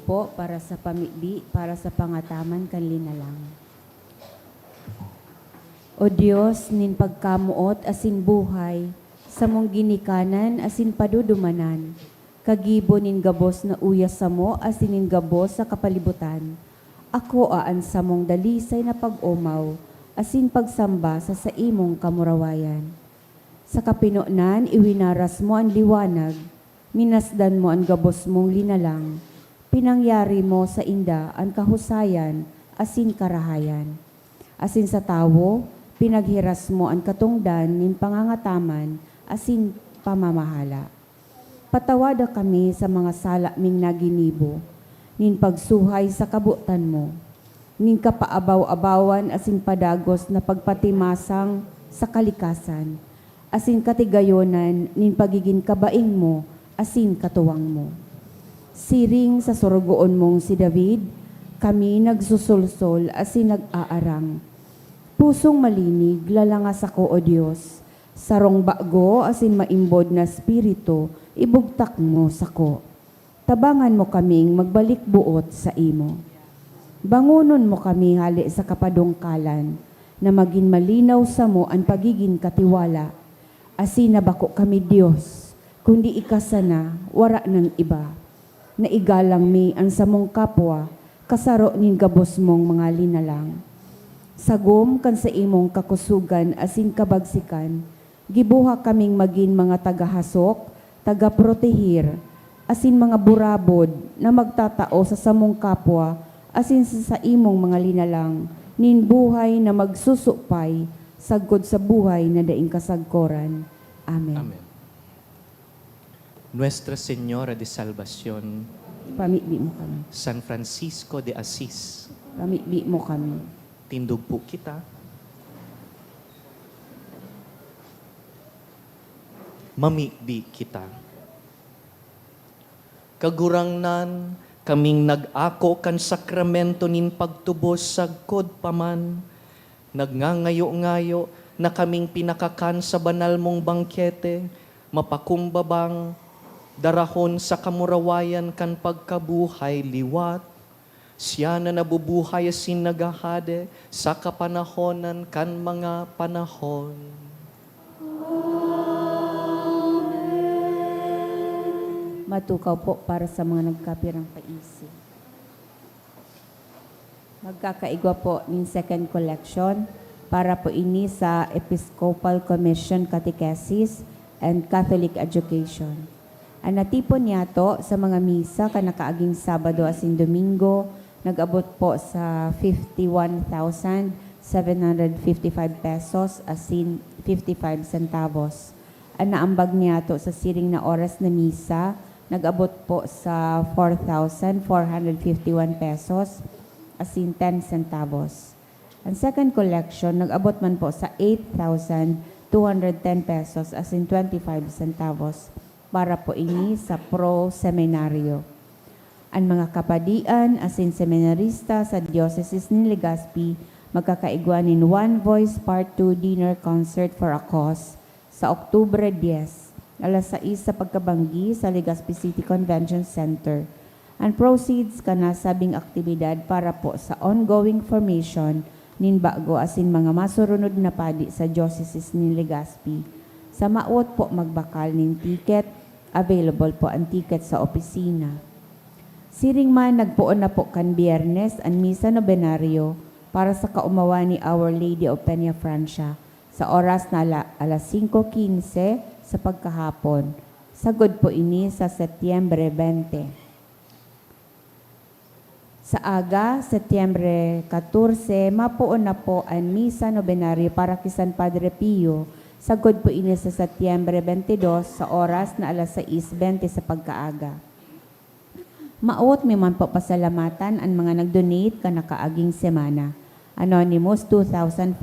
S4: po para sa pamibi, para sa pangataman kan linalang. O Diyos, nin pagkamuot asin buhay, sa mong ginikanan asin padudumanan, kagibo nin gabos na uyas sa mo asin nin gabos sa kapalibutan. Ako aan sa mong dalisay na pag-umaw, asin pagsamba sa imong kamurawayan. Sa kapinonan, iwinaras mo ang liwanag, minasdan mo ang gabos mong linalang, pinangyari mo sa inda ang kahusayan, asin karahayan. Asin sa tawo, pinaghiras mo ang katungdan nin pangangataman, asin pamamahala. Patawada kami sa mga sala ming naginibo, nin pagsuhay sa kabutan mo, nin kapaabaw-abawan asin padagos na pagpatimasang sa kalikasan, asin katigayonan nin pagiging kabaing mo, asin katuwang mo. Siring sa sorogoon mong si David, kami nagsusulsol asin nag-aarang. Pusong malinig, lalangas ako o Diyos, sarong bago asin maimbod na spirito, ibugtak mo sako. Tabangan mo kaming magbalik buot sa imo. Bangunon mo kami hali sa kapadungkalan, na maging malinaw sa mo ang pagiging katiwala. Asin nabako kami Diyos, kundi ikasana, wara ng iba. Naigalang mi ang samong kapwa, kasaro nin gabos mong mga linalang. Sagom kan sa imong kakusugan asin kabagsikan, gibuha kaming maging mga tagahasok, tagaprotehir, asin mga burabod na magtatao sa samong kapwa, asin sa imong mga linalang, nin buhay na magsusupay, sagkod sa buhay na daing kasagkoran. Amen.
S5: Amen. Nuestra Señora de Salvación,
S4: Pamibi mo kami.
S5: San Francisco de Assis,
S4: Pamibi mo kami.
S5: tindog po kita. Mamibi kita. Kagurangnan, kaming nag-ako kan sakramento nin pagtubos sagkod paman, nagngangayo-ngayo na kaming pinakakan sa banal mong bangkete, mapakumbabang, darahon sa kamurawayan kan pagkabuhay liwat, siya na nabubuhay asin nagahade sa kapanahonan kan mga panahon.
S4: Matukaw po para sa mga nagkapirang paisip. Magkakaigwa po ng second collection para po ini sa Episcopal Commission Catechesis and Catholic Education. Ang natipon niya to sa mga misa kanakaaging Sabado asin Domingo, nag-abot po sa 51,755 pesos asin 55 centavos. Ang naambag niya to sa siring na oras na misa, nag-abot po sa 4,451 pesos asin 10 centavos. Ang second collection, nag-abot man po sa 8,210 pesos asin 25 centavos para po ini sa pro-seminaryo. Ang mga kapadian asin seminarista sa Diocese ni Legazpi magkakaigwanin One Voice Part 2 Dinner Concert for a Cause sa Oktubre 10, alas 6 sa pagkabanggi sa Legazpi City Convention Center. Ang proceeds kanasabing aktibidad para po sa ongoing formation nin bago asin mga masurunod na padi sa Diocese ni Legazpi. Sa maot po magbakal nin ticket, available po ang ticket sa opisina. Siring man nagpuon na po kan Biyernes ang Misa Nobenaryo para sa kaumawa ni Our Lady of Peña Francia sa oras na alas 5:15 sa pagkahapon. Sagod po ini sa Setyembre 20. Sa aga, Setyembre 14, mapuon na po ang Misa Nobenaryo para kay San Padre Pio. Sagod po ini sa Setyembre 22 sa oras na alas 6:20 sa pagkaaga. Maot may man po pasalamatan ang mga nag-donate kanakaaging semana. Anonymous, 2,500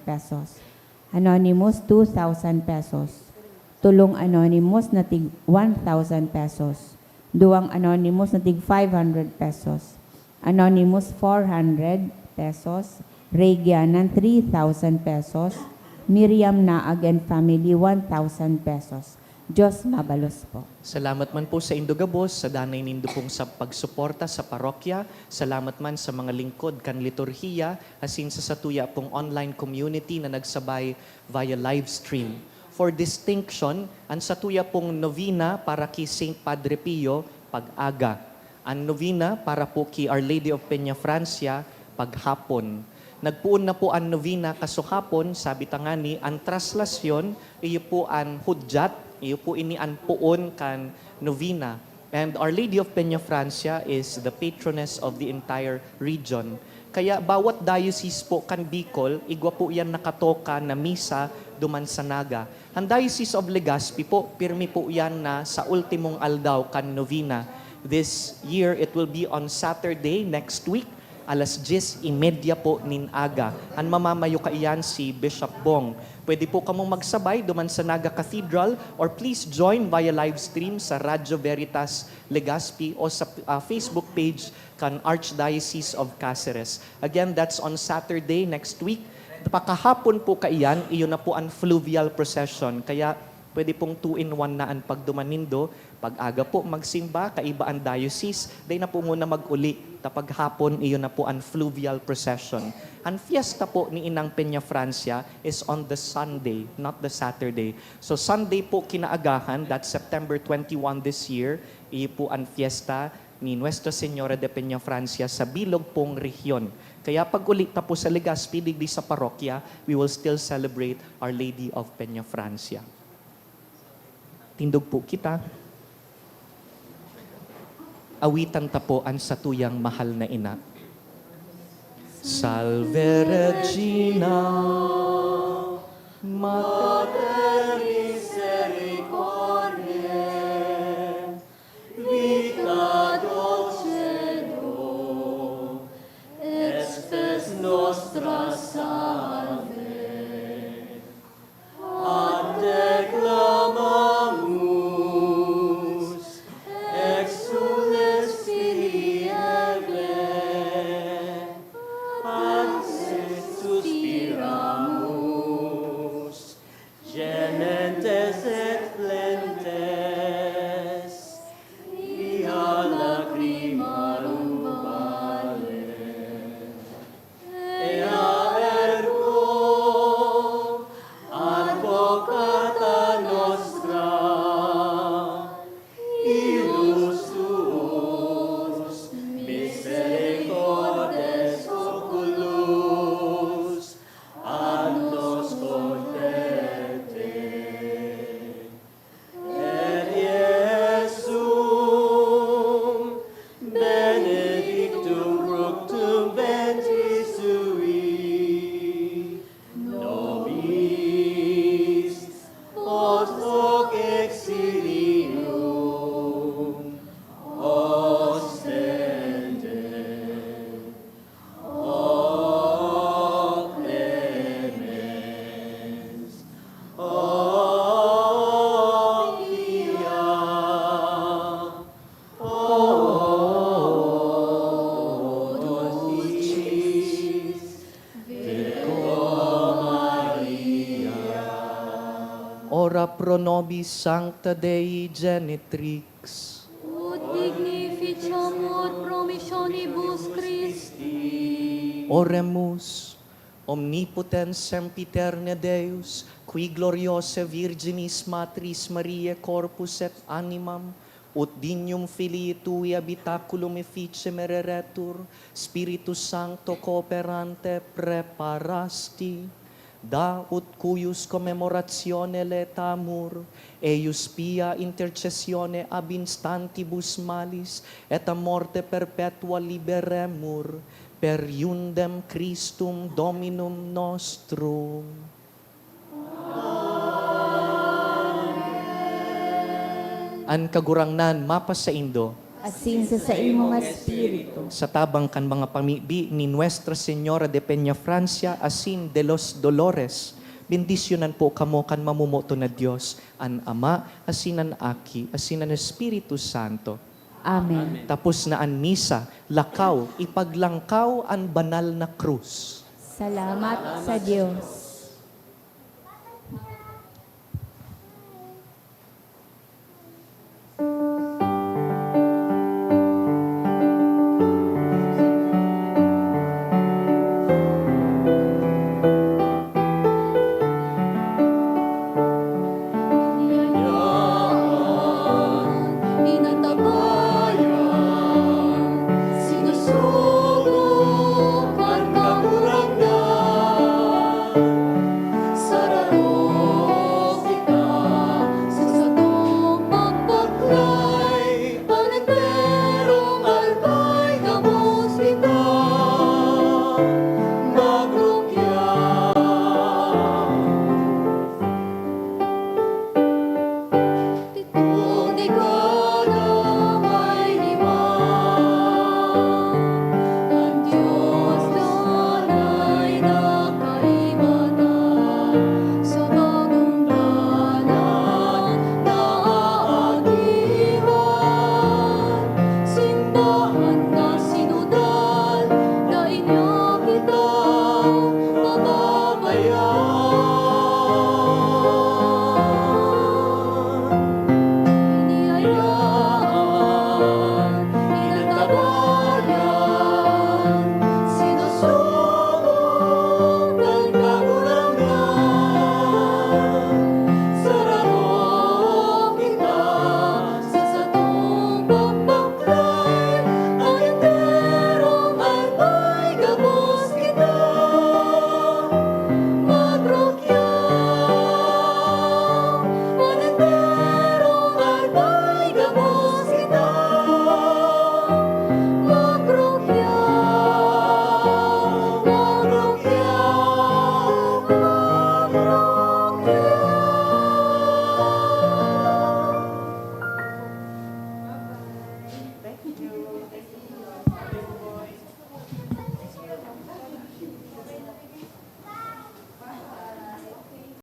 S4: pesos. Anonymous, 2,000 pesos. Tulong Anonymous na tig 1,000 pesos. Duwang Anonymous na tig 500 pesos. Anonymous, 400 pesos. Regianan, 3,000 pesos. Miriam Naag and Family, 1,000 pesos. Diyos mabalos po.
S5: Salamat man po sa Indogabos, sa danay nindo pong sa pagsuporta sa parokya. Salamat man sa mga lingkod kan liturhiya, asin sa satuya pong online community na nagsabay via live stream. For distinction, ang satuya pong novena para kay Saint Padre Pio, pag-aga. Ang novena para po kay Our Lady of Peña Francia, paghapon. Nagpuon na po ang novena kasuhapon, sabi tangani, ang traslasyon, iyo po ang hudyat, iyo po ini ang puon kan novena. And Our Lady of Peña Francia is the patroness of the entire region. Kaya bawat diocese po kan Bicol, igwa po yan nakatoka na misa duman sa Naga. Ang Diocese of Legazpi po, pirmi po yan na sa ultimong aldaw kan novena. This year, it will be on Saturday next week, alas 10:30 po nin aga. Ang mamamayo kaiyan si Bishop Bong. Pwede po kamong magsabay duman sa Naga Cathedral or please join via live stream sa Radyo Veritas Legazpi o sa Facebook page kan Archdiocese of Cáceres. Again, that's on Saturday next week. Pakahapon po kaiyan, iyon na po ang fluvial procession. Kaya pwede pong 2-in-1 na ang pagdumanindo. Pag-aga po magsimba, kaiba ang diocese, day na po muna mag-uli. Tapag hapon, iyon na po ang fluvial procession. Ang fiesta po ni Inang Peña Francia is on the Sunday, not the Saturday. So Sunday po kinaagahan, that's September 21 this year, iyo po ang fiesta ni Nuestra Señora de Peña Francia sa Bilog pong rehiyon. Kaya pag ulit na po sa Legazpi, digdi sa parokya, we will still celebrate Our Lady of Peña Francia. Tindog po kita. Awitan ta po ang satuyang mahal na ina. Salve Regina, Mater
S3: Misericordiae, vita dulcedo, espes nostra salve. Ad te clamamus, exules Filii Eve, ad te suspiramus, gementes et flentes, via lacrimarum vale. Ea ergo, advocata nostra, ilus tuus, misericordes oculus, ad nos contente. Et Iesum, benedictum fructum ventris sui, nobis post hoc exilium ostende. O clemens, o pia, o dulcis, Virgo Maria.
S5: Ora pro nobis Sancta Dei Genitrix.
S3: Ut dignificiamur promissionibus Christi.
S5: Oremus, omnipotens sempiterne Deus, qui gloriose Virginis Matris Mariae corpus et animam, ut dignum Filii Tui habitaculum effice mereretur, Spiritus Sancto cooperante preparasti, da ut cuius commemoratione letamur, eius pia intercessione ab instantibus malis, et a morte perpetua liberemur, per iundem Christum Dominum nostrum. An kagurangnan mapas sa Indo,
S4: Asin sa imong espiritu.
S5: sa tabang kan mga pamibi ni Nuestra Señora de Peña Francia, asin de los Dolores, bendisyonan po kamo kan mamumuto na Diyos, an Ama, asin an Aki, asin an Espiritu Santo.
S4: Amen.
S5: Tapos na an misa, lakaw, ipaglangkaw an banal na krus.
S4: Salamat sa Diyos.